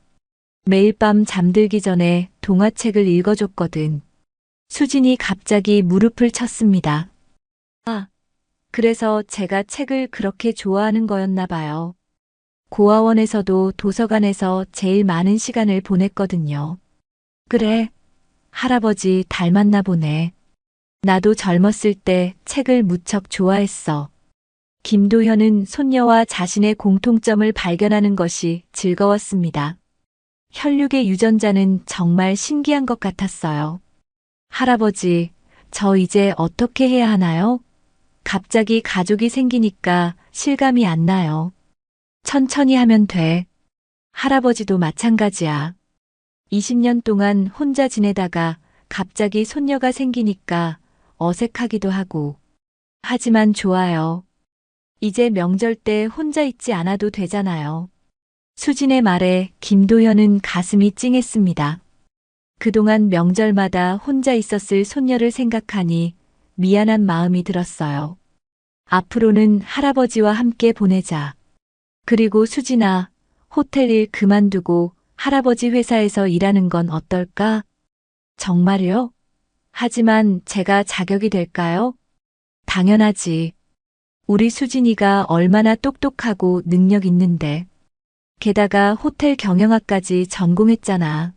매일 밤 잠들기 전에 동화책을 읽어줬거든. 수진이 갑자기 무릎을 쳤습니다. 아, 그래서 제가 책을 그렇게 좋아하는 거였나 봐요. 고아원에서도 도서관에서 제일 많은 시간을 보냈거든요. 그래, 할아버지 닮았나 보네. 나도 젊었을 때 책을 무척 좋아했어. 김도현은 손녀와 자신의 공통점을 발견하는 것이 즐거웠습니다. 혈육의 유전자는 정말 신기한 것 같았어요. 할아버지, 저 이제 어떻게 해야 하나요? 갑자기 가족이 생기니까 실감이 안 나요. 천천히 하면 돼. 할아버지도 마찬가지야. 20년 동안 혼자 지내다가 갑자기 손녀가 생기니까 어색하기도 하고 하지만 좋아요. 이제 명절 때 혼자 있지 않아도 되잖아요. 수진의 말에 김도현은 가슴이 찡했습니다. 그동안 명절마다 혼자 있었을 손녀를 생각하니 미안한 마음이 들었어요. 앞으로는 할아버지와 함께 보내자. 그리고 수진아, 호텔 일 그만두고 할아버지 회사에서 일하는 건 어떨까? 정말요? 하지만 제가 자격이 될까요? 당연하지. 우리 수진이가 얼마나 똑똑하고 능력 있는데. 게다가 호텔 경영학까지 전공했잖아.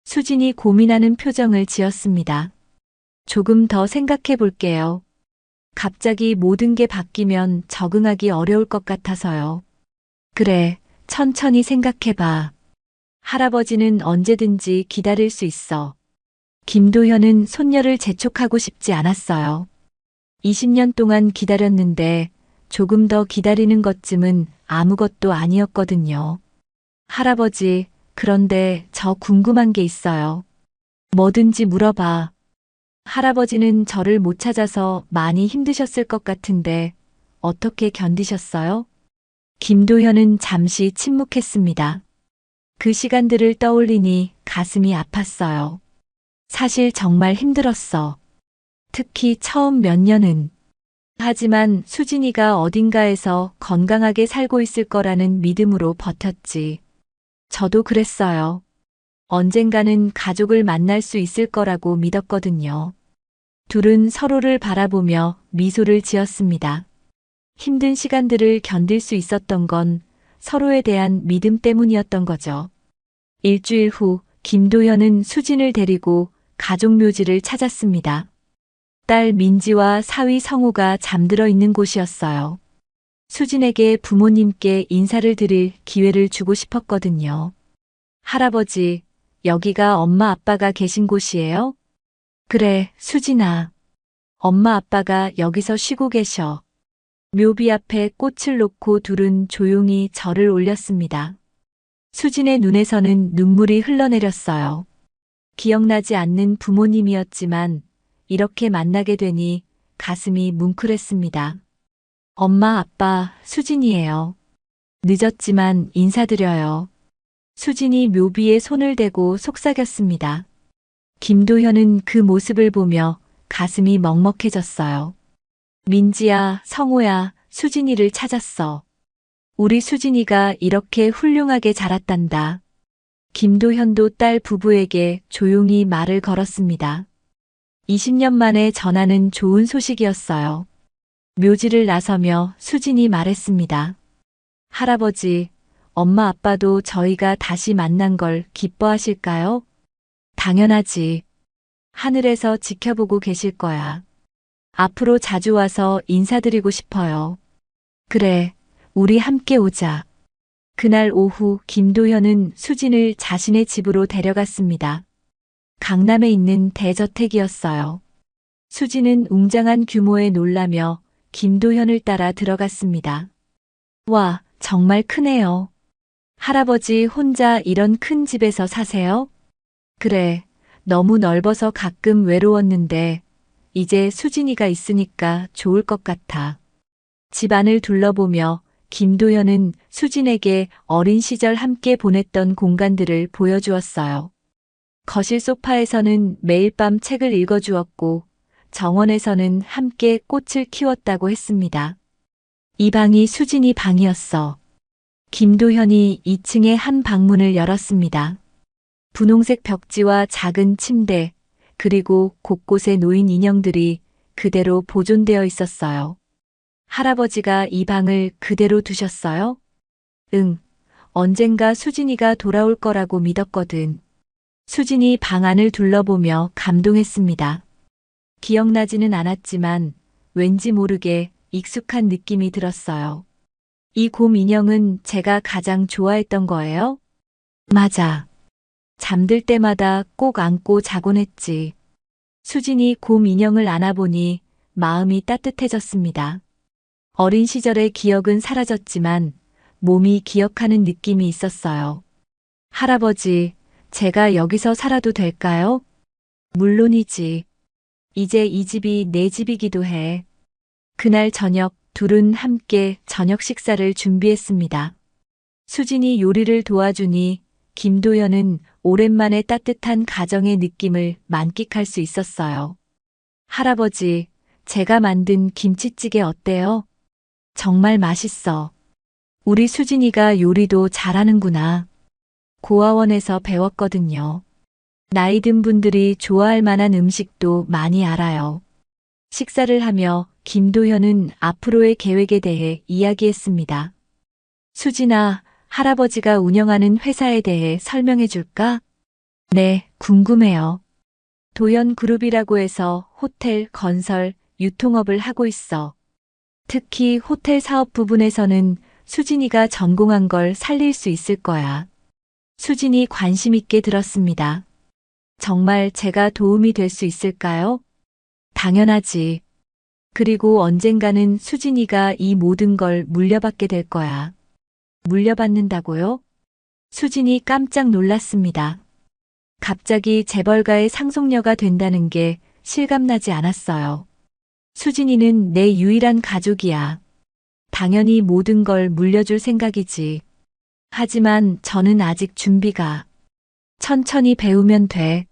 수진이 고민하는 표정을 지었습니다. 조금 더 생각해 볼게요. 갑자기 모든 게 바뀌면 적응하기 어려울 것 같아서요. 그래, 천천히 생각해봐. 할아버지는 언제든지 기다릴 수 있어. 김도현은 손녀를 재촉하고 싶지 않았어요. 20년 동안 기다렸는데 조금 더 기다리는 것쯤은 아무것도 아니었거든요. 할아버지, 그런데 저 궁금한 게 있어요. 뭐든지 물어봐. 할아버지는 저를 못 찾아서 많이 힘드셨을 것 같은데 어떻게 견디셨어요? 김도현은 잠시 침묵했습니다. 그 시간들을 떠올리니 가슴이 아팠어요. 사실 정말 힘들었어. 특히 처음 몇 년은. 하지만 수진이가 어딘가에서 건강하게 살고 있을 거라는 믿음으로 버텼지. 저도 그랬어요. 언젠가는 가족을 만날 수 있을 거라고 믿었거든요. 둘은 서로를 바라보며 미소를 지었습니다. 힘든 시간들을 견딜 수 있었던 건 서로에 대한 믿음 때문이었던 거죠. 일주일 후 김도현은 수진을 데리고 가족 묘지를 찾았습니다. 딸 민지와 사위 성우가 잠들어 있는 곳이었어요. 수진에게 부모님께 인사를 드릴 기회를 주고 싶었거든요. 할아버지, 여기가 엄마 아빠가 계신 곳이에요? 그래, 수진아. 엄마 아빠가 여기서 쉬고 계셔. 묘비 앞에 꽃을 놓고 둘은 조용히 절을 올렸습니다. 수진의 눈에서는 눈물이 흘러내렸어요. 기억나지 않는 부모님이었지만 이렇게 만나게 되니 가슴이 뭉클했습니다. 엄마, 아빠, 수진이에요. 늦었지만 인사드려요. 수진이 묘비에 손을 대고 속삭였습니다. 김도현은 그 모습을 보며 가슴이 먹먹해졌어요. 민지야, 성우야, 수진이를 찾았어. 우리 수진이가 이렇게 훌륭하게 자랐단다. 김도현도 딸 부부에게 조용히 말을 걸었습니다. 20년 만에 전하는 좋은 소식이었어요. 묘지를 나서며 수진이 말했습니다. 할아버지, 엄마 아빠도 저희가 다시 만난 걸 기뻐하실까요? 당연하지. 하늘에서 지켜보고 계실 거야. 앞으로 자주 와서 인사드리고 싶어요. 그래, 우리 함께 오자. 그날 오후 김도현은 수진을 자신의 집으로 데려갔습니다. 강남에 있는 대저택이었어요. 수진은 웅장한 규모에 놀라며 김도현을 따라 들어갔습니다. 와, 정말 크네요. 할아버지 혼자 이런 큰 집에서 사세요? 그래, 너무 넓어서 가끔 외로웠는데 이제 수진이가 있으니까 좋을 것 같아. 집 안을 둘러보며 김도현은 수진에게 어린 시절 함께 보냈던 공간들을 보여주었어요. 거실 소파에서는 매일 밤 책을 읽어주었고 정원에서는 함께 꽃을 키웠다고 했습니다. 이 방이 수진이 방이었어. 김도현이 2층의 한 방문을 열었습니다. 분홍색 벽지와 작은 침대, 그리고 곳곳에 놓인 인형들이 그대로 보존되어 있었어요. 할아버지가 이 방을 그대로 두셨어요? 응, 언젠가 수진이가 돌아올 거라고 믿었거든. 수진이 방 안을 둘러보며 감동했습니다. 기억나지는 않았지만 왠지 모르게 익숙한 느낌이 들었어요. 이 곰 인형은 제가 가장 좋아했던 거예요? 맞아. 잠들 때마다 꼭 안고 자곤 했지. 수진이 곰 인형을 안아보니 마음이 따뜻해졌습니다. 어린 시절의 기억은 사라졌지만 몸이 기억하는 느낌이 있었어요. 할아버지, 제가 여기서 살아도 될까요? 물론이지. 이제 이 집이 내 집이기도 해. 그날 저녁 둘은 함께 저녁 식사를 준비했습니다. 수진이 요리를 도와주니 김도연은 오랜만에 따뜻한 가정의 느낌을 만끽할 수 있었어요. 할아버지, 제가 만든 김치찌개 어때요? 정말 맛있어. 우리 수진이가 요리도 잘하는구나. 고아원에서 배웠거든요. 나이 든 분들이 좋아할 만한 음식도 많이 알아요. 식사를 하며 김도현은 앞으로의 계획에 대해 이야기했습니다. 수진아, 할아버지가 운영하는 회사에 대해 설명해 줄까? 네, 궁금해요. 도연그룹이라고 해서 호텔, 건설, 유통업을 하고 있어. 특히 호텔 사업 부분에서는 수진이가 전공한 걸 살릴 수 있을 거야. 수진이 관심 있게 들었습니다. 정말 제가 도움이 될 수 있을까요? 당연하지. 그리고 언젠가는 수진이가 이 모든 걸 물려받게 될 거야. 물려받는다고요? 수진이 깜짝 놀랐습니다. 갑자기 재벌가의 상속녀가 된다는 게 실감나지 않았어요. 수진이는 내 유일한 가족이야. 당연히 모든 걸 물려줄 생각이지. 하지만 저는 아직 준비가. 천천히 배우면 돼.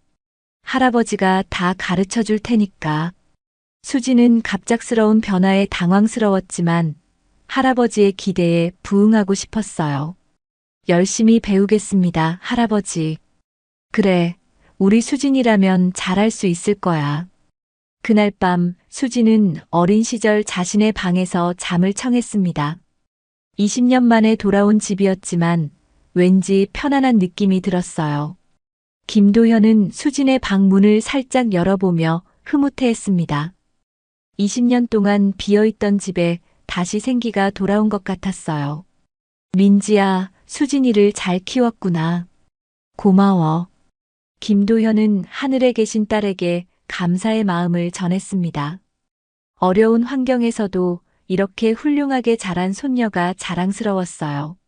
할아버지가 다 가르쳐 줄 테니까. 수진은 갑작스러운 변화에 당황스러웠지만 할아버지의 기대에 부응하고 싶었어요. 열심히 배우겠습니다, 할아버지. 그래, 우리 수진이라면 잘할 수 있을 거야. 그날 밤 수진은 어린 시절 자신의 방에서 잠을 청했습니다. 20년 만에 돌아온 집이었지만 왠지 편안한 느낌이 들었어요. 김도현은 수진의 방 문을 살짝 열어보며 흐뭇해했습니다. 20년 동안 비어있던 집에 다시 생기가 돌아온 것 같았어요. 민지야, 수진이를 잘 키웠구나. 고마워. 김도현은 하늘에 계신 딸에게 감사의 마음을 전했습니다. 어려운 환경에서도 이렇게 훌륭하게 자란 손녀가 자랑스러웠어요.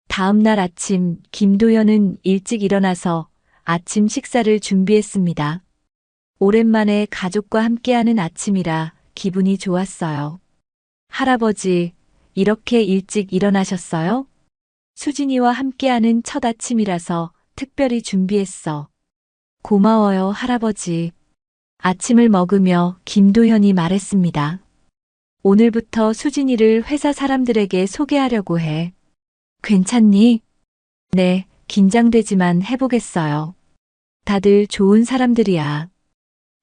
다음 날 아침 김도현은 일찍 일어나서 아침 식사를 준비했습니다. 오랜만에 가족과 함께하는 아침이라 기분이 좋았어요. 할아버지, 이렇게 일찍 일어나셨어요? 수진이와 함께하는 첫 아침이라서 특별히 준비했어. 고마워요, 할아버지. 아침을 먹으며 김도현이 말했습니다. 오늘부터 수진이를 회사 사람들에게 소개하려고 해. 괜찮니? 네, 긴장되지만 해보겠어요. 다들 좋은 사람들이야.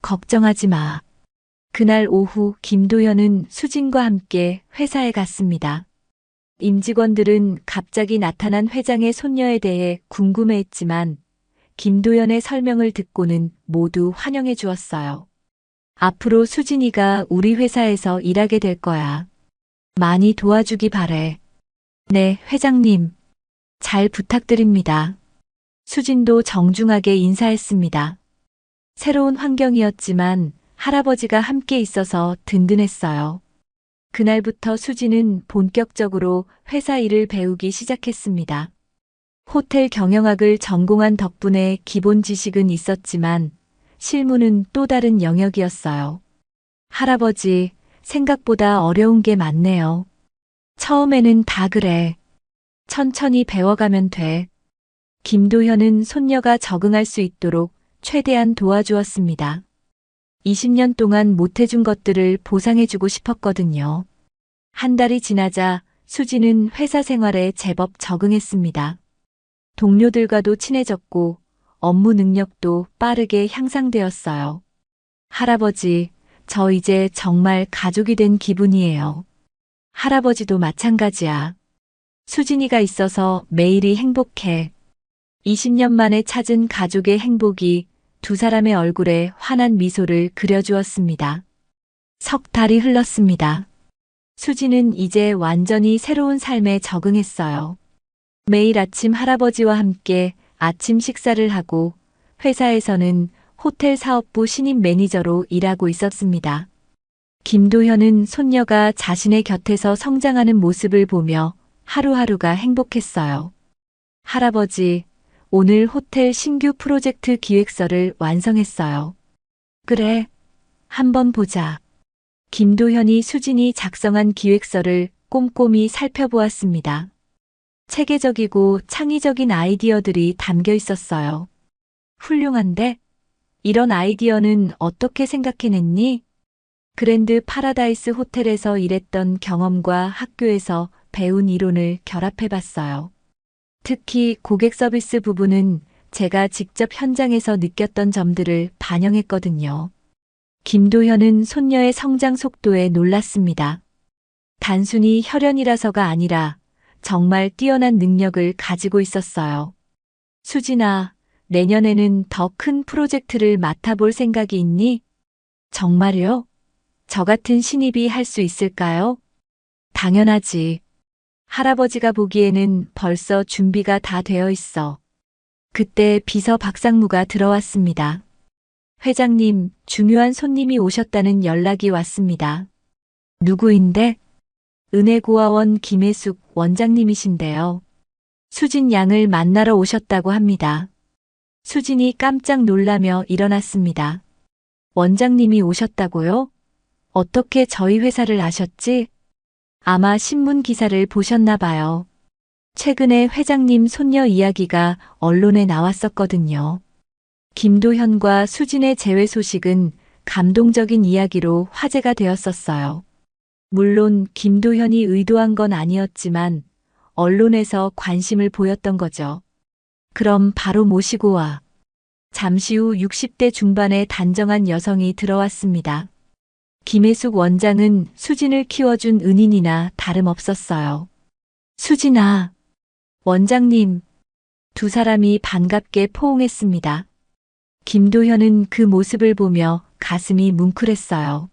걱정하지 마. 그날 오후 김도현은 수진과 함께 회사에 갔습니다. 임직원들은 갑자기 나타난 회장의 손녀에 대해 궁금해했지만 김도현의 설명을 듣고는 모두 환영해 주었어요. 앞으로 수진이가 우리 회사에서 일하게 될 거야. 많이 도와주기 바래. 네, 회장님. 잘 부탁드립니다. 수진도 정중하게 인사했습니다. 새로운 환경이었지만 할아버지가 함께 있어서 든든했어요. 그날부터 수진은 본격적으로 회사 일을 배우기 시작했습니다. 호텔 경영학을 전공한 덕분에 기본 지식은 있었지만 실무는 또 다른 영역이었어요. 할아버지, 생각보다 어려운 게 많네요. 처음에는 다 그래. 천천히 배워가면 돼. 김도현은 손녀가 적응할 수 있도록 최대한 도와주었습니다. 20년 동안 못해준 것들을 보상해주고 싶었거든요. 한 달이 지나자 수지는 회사 생활에 제법 적응했습니다. 동료들과도 친해졌고 업무 능력도 빠르게 향상되었어요. 할아버지, 저 이제 정말 가족이 된 기분이에요. 할아버지도 마찬가지야. 수진이가 있어서 매일이 행복해. 20년 만에 찾은 가족의 행복이 두 사람의 얼굴에 환한 미소를 그려주었습니다. 석 달이 흘렀습니다. 수지는 이제 완전히 새로운 삶에 적응했어요. 매일 아침 할아버지와 함께 아침 식사를 하고 회사에서는 호텔 사업부 신임 매니저로 일하고 있었습니다. 김도현은 손녀가 자신의 곁에서 성장하는 모습을 보며 하루하루가 행복했어요. 할아버지, 오늘 호텔 신규 프로젝트 기획서를 완성했어요. 그래, 한번 보자. 김도현이 수진이 작성한 기획서를 꼼꼼히 살펴보았습니다. 체계적이고 창의적인 아이디어들이 담겨 있었어요. 훌륭한데? 이런 아이디어는 어떻게 생각해냈니? 그랜드 파라다이스 호텔에서 일했던 경험과 학교에서 배운 이론을 결합해봤어요. 특히 고객 서비스 부분은 제가 직접 현장에서 느꼈던 점들을 반영했거든요. 김도현은 손녀의 성장 속도에 놀랐습니다. 단순히 혈연이라서가 아니라 정말 뛰어난 능력을 가지고 있었어요. 수진아, 내년에는 더 큰 프로젝트를 맡아볼 생각이 있니? 정말요? 저 같은 신입이 할 수 있을까요? 당연하지. 할아버지가 보기에는 벌써 준비가 다 되어 있어. 그때 비서 박상무가 들어왔습니다. 회장님, 중요한 손님이 오셨다는 연락이 왔습니다. 누구인데? 은혜고아원 김혜숙 원장님이신데요. 수진 양을 만나러 오셨다고 합니다. 수진이 깜짝 놀라며 일어났습니다. 원장님이 오셨다고요? 어떻게 저희 회사를 아셨지? 아마 신문 기사를 보셨나 봐요. 최근에 회장님 손녀 이야기가 언론에 나왔었거든요. 김도현과 수진의 재회 소식은 감동적인 이야기로 화제가 되었었어요. 물론 김도현이 의도한 건 아니었지만 언론에서 관심을 보였던 거죠. 그럼 바로 모시고 와. 잠시 후 60대 중반의 단정한 여성이 들어왔습니다. 김혜숙 원장은 수진을 키워준 은인이나 다름없었어요. 수진아, 원장님, 두 사람이 반갑게 포옹했습니다. 김도현은 그 모습을 보며 가슴이 뭉클했어요.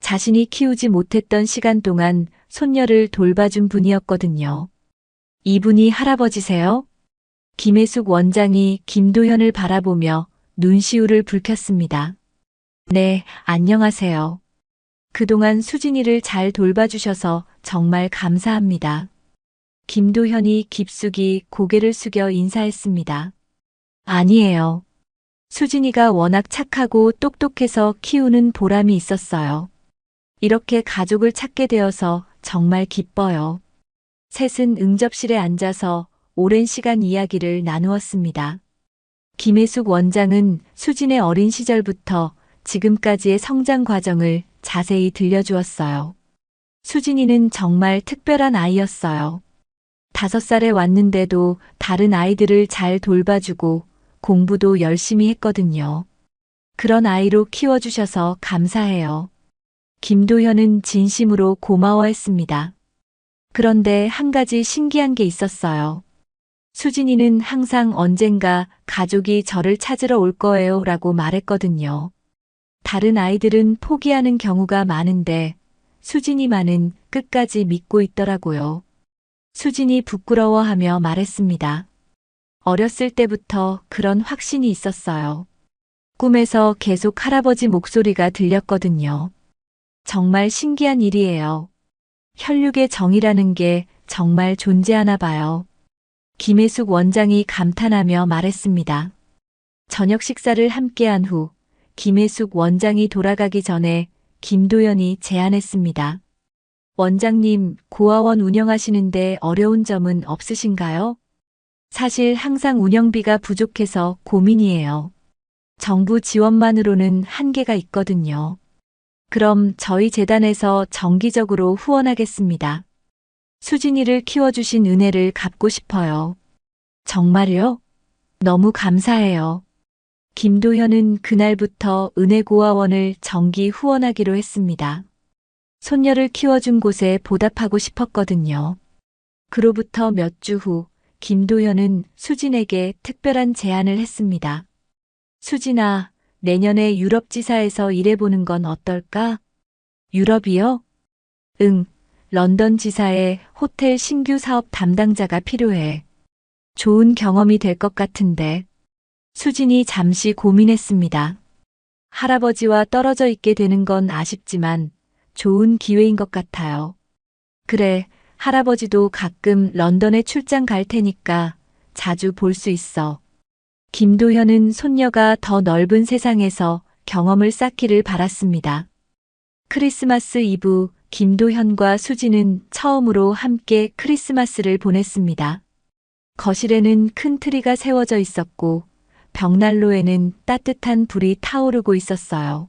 자신이 키우지 못했던 시간 동안 손녀를 돌봐준 분이었거든요. 이분이 할아버지세요? 김혜숙 원장이 김도현을 바라보며 눈시울을 붉혔습니다. 네, 안녕하세요. 그동안 수진이를 잘 돌봐주셔서 정말 감사합니다. 김도현이 깊숙이 고개를 숙여 인사했습니다. 아니에요. 수진이가 워낙 착하고 똑똑해서 키우는 보람이 있었어요. 이렇게 가족을 찾게 되어서 정말 기뻐요. 셋은 응접실에 앉아서 오랜 시간 이야기를 나누었습니다. 김혜숙 원장은 수진의 어린 시절부터 지금까지의 성장 과정을 자세히 들려주었어요. 수진이는 정말 특별한 아이였어요. 5살에 왔는데도 다른 아이들을 잘 돌봐주고 공부도 열심히 했거든요. 그런 아이로 키워주셔서 감사해요. 김도현은 진심으로 고마워했습니다. 그런데 한 가지 신기한 게 있었어요. 수진이는 항상 언젠가 가족이 저를 찾으러 올 거예요 라고 말했거든요. 다른 아이들은 포기하는 경우가 많은데 수진이만은 끝까지 믿고 있더라고요. 수진이 부끄러워하며 말했습니다. 어렸을 때부터 그런 확신이 있었어요. 꿈에서 계속 할아버지 목소리가 들렸거든요. 정말 신기한 일이에요. 혈육의 정이라는 게 정말 존재하나 봐요. 김혜숙 원장이 감탄하며 말했습니다. 저녁 식사를 함께한 후 김혜숙 원장이 돌아가기 전에 김도현이 제안했습니다. 원장님, 고아원 운영하시는데 어려운 점은 없으신가요? 사실 항상 운영비가 부족해서 고민이에요. 정부 지원만으로는 한계가 있거든요. 그럼 저희 재단에서 정기적으로 후원하겠습니다. 수진이를 키워주신 은혜를 갚고 싶어요. 정말요? 너무 감사해요. 김도현은 그날부터 은혜고아원을 정기 후원하기로 했습니다. 손녀를 키워준 곳에 보답하고 싶었거든요. 그로부터 몇 주 후 김도현은 수진에게 특별한 제안을 했습니다. 수진아, 내년에 유럽 지사에서 일해보는 건 어떨까? 유럽이요? 응, 런던 지사에 호텔 신규 사업 담당자가 필요해. 좋은 경험이 될 것 같은데. 수진이 잠시 고민했습니다. 할아버지와 떨어져 있게 되는 건 아쉽지만 좋은 기회인 것 같아요. 그래, 할아버지도 가끔 런던에 출장 갈 테니까 자주 볼 수 있어. 김도현은 손녀가 더 넓은 세상에서 경험을 쌓기를 바랐습니다. 크리스마스 이브 김도현과 수지는 처음으로 함께 크리스마스를 보냈습니다. 거실에는 큰 트리가 세워져 있었고 벽난로에는 따뜻한 불이 타오르고 있었어요.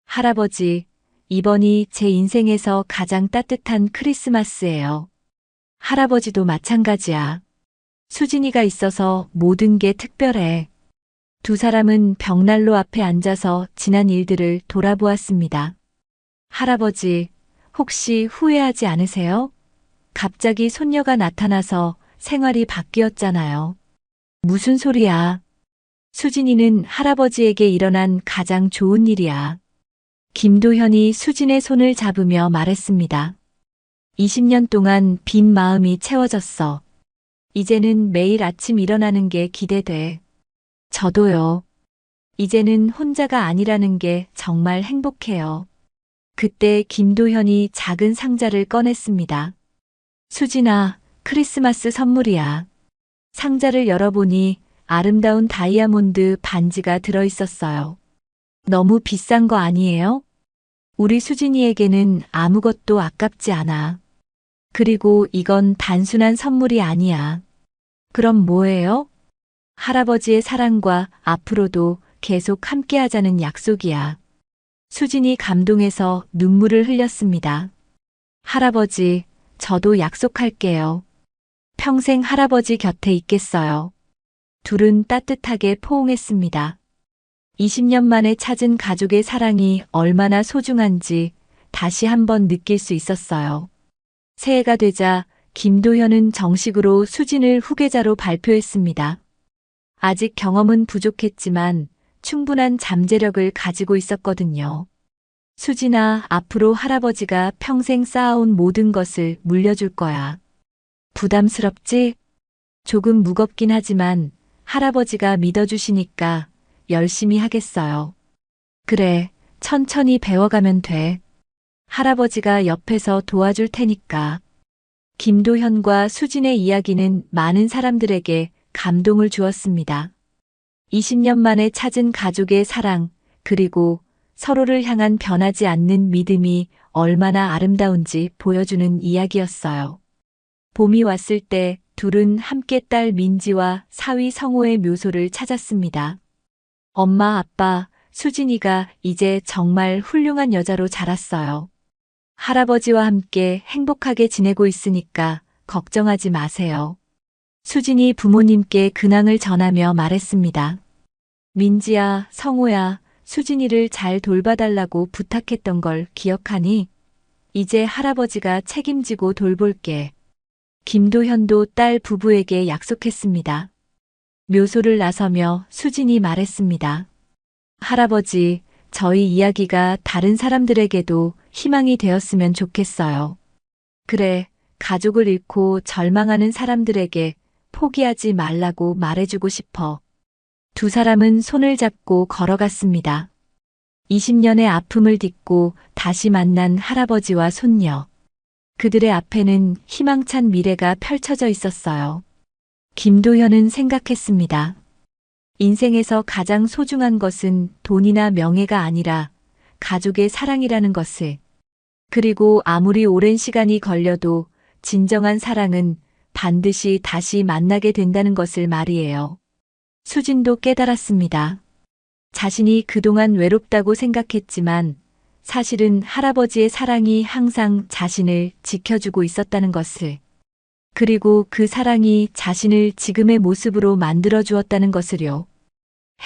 할아버지, 이번이 제 인생에서 가장 따뜻한 크리스마스예요. 할아버지도 마찬가지야. 수진이가 있어서 모든 게 특별해. 두 사람은 벽난로 앞에 앉아서 지난 일들을 돌아보았습니다. 할아버지, 혹시 후회하지 않으세요? 갑자기 손녀가 나타나서 생활이 바뀌었잖아요. 무슨 소리야? 수진이는 할아버지에게 일어난 가장 좋은 일이야. 김도현이 수진의 손을 잡으며 말했습니다. 20년 동안 빈 마음이 채워졌어. 이제는 매일 아침 일어나는 게 기대돼. 저도요. 이제는 혼자가 아니라는 게 정말 행복해요. 그때 김도현이 작은 상자를 꺼냈습니다. 수진아, 크리스마스 선물이야. 상자를 열어보니 아름다운 다이아몬드 반지가 들어있었어요. 너무 비싼 거 아니에요? 우리 수진이에게는 아무것도 아깝지 않아. 그리고 이건 단순한 선물이 아니야. 그럼 뭐예요? 할아버지의 사랑과 앞으로도 계속 함께하자는 약속이야. 수진이 감동해서 눈물을 흘렸습니다. 할아버지, 저도 약속할게요. 평생 할아버지 곁에 있겠어요. 둘은 따뜻하게 포옹했습니다. 20년 만에 찾은 가족의 사랑이 얼마나 소중한지 다시 한번 느낄 수 있었어요. 새해가 되자 김도현은 정식으로 수진을 후계자로 발표했습니다. 아직 경험은 부족했지만 충분한 잠재력을 가지고 있었거든요. 수진아, 앞으로 할아버지가 평생 쌓아온 모든 것을 물려줄 거야. 부담스럽지? 조금 무겁긴 하지만 할아버지가 믿어주시니까 열심히 하겠어요. 그래, 천천히 배워가면 돼. 할아버지가 옆에서 도와줄 테니까. 김도현과 수진의 이야기는 많은 사람들에게 감동을 주었습니다. 20년 만에 찾은 가족의 사랑, 그리고 서로를 향한 변하지 않는 믿음이 얼마나 아름다운지 보여주는 이야기였어요. 봄이 왔을 때 둘은 함께 딸 민지와 사위 성호의 묘소를 찾았습니다. 엄마, 아빠, 수진이가 이제 정말 훌륭한 여자로 자랐어요. 할아버지와 함께 행복하게 지내고 있으니까 걱정하지 마세요. 수진이 부모님께 근황을 전하며 말했습니다. 민지야, 성호야, 수진이를 잘 돌봐달라고 부탁했던 걸 기억하니? 이제 할아버지가 책임지고 돌볼게. 김도현도 딸 부부에게 약속했습니다. 묘소를 나서며 수진이 말했습니다. 할아버지, 저희 이야기가 다른 사람들에게도 희망이 되었으면 좋겠어요. 그래, 가족을 잃고 절망하는 사람들에게 포기하지 말라고 말해주고 싶어. 두 사람은 손을 잡고 걸어갔습니다. 20년의 아픔을 딛고 다시 만난 할아버지와 손녀. 그들의 앞에는 희망찬 미래가 펼쳐져 있었어요. 김도현은 생각했습니다. 인생에서 가장 소중한 것은 돈이나 명예가 아니라 가족의 사랑이라는 것을. 그리고 아무리 오랜 시간이 걸려도 진정한 사랑은 반드시 다시 만나게 된다는 것을 말이에요. 수진도 깨달았습니다. 자신이 그동안 외롭다고 생각했지만 사실은 할아버지의 사랑이 항상 자신을 지켜주고 있었다는 것을. 그리고 그 사랑이 자신을 지금의 모습으로 만들어 주었다는 것을요.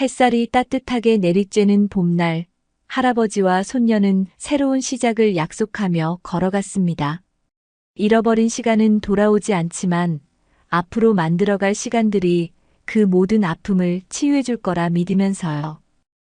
햇살이 따뜻하게 내리쬐는 봄날, 할아버지와 손녀는 새로운 시작을 약속하며 걸어갔습니다. 잃어버린 시간은 돌아오지 않지만 앞으로 만들어갈 시간들이 그 모든 아픔을 치유해 줄 거라 믿으면서요.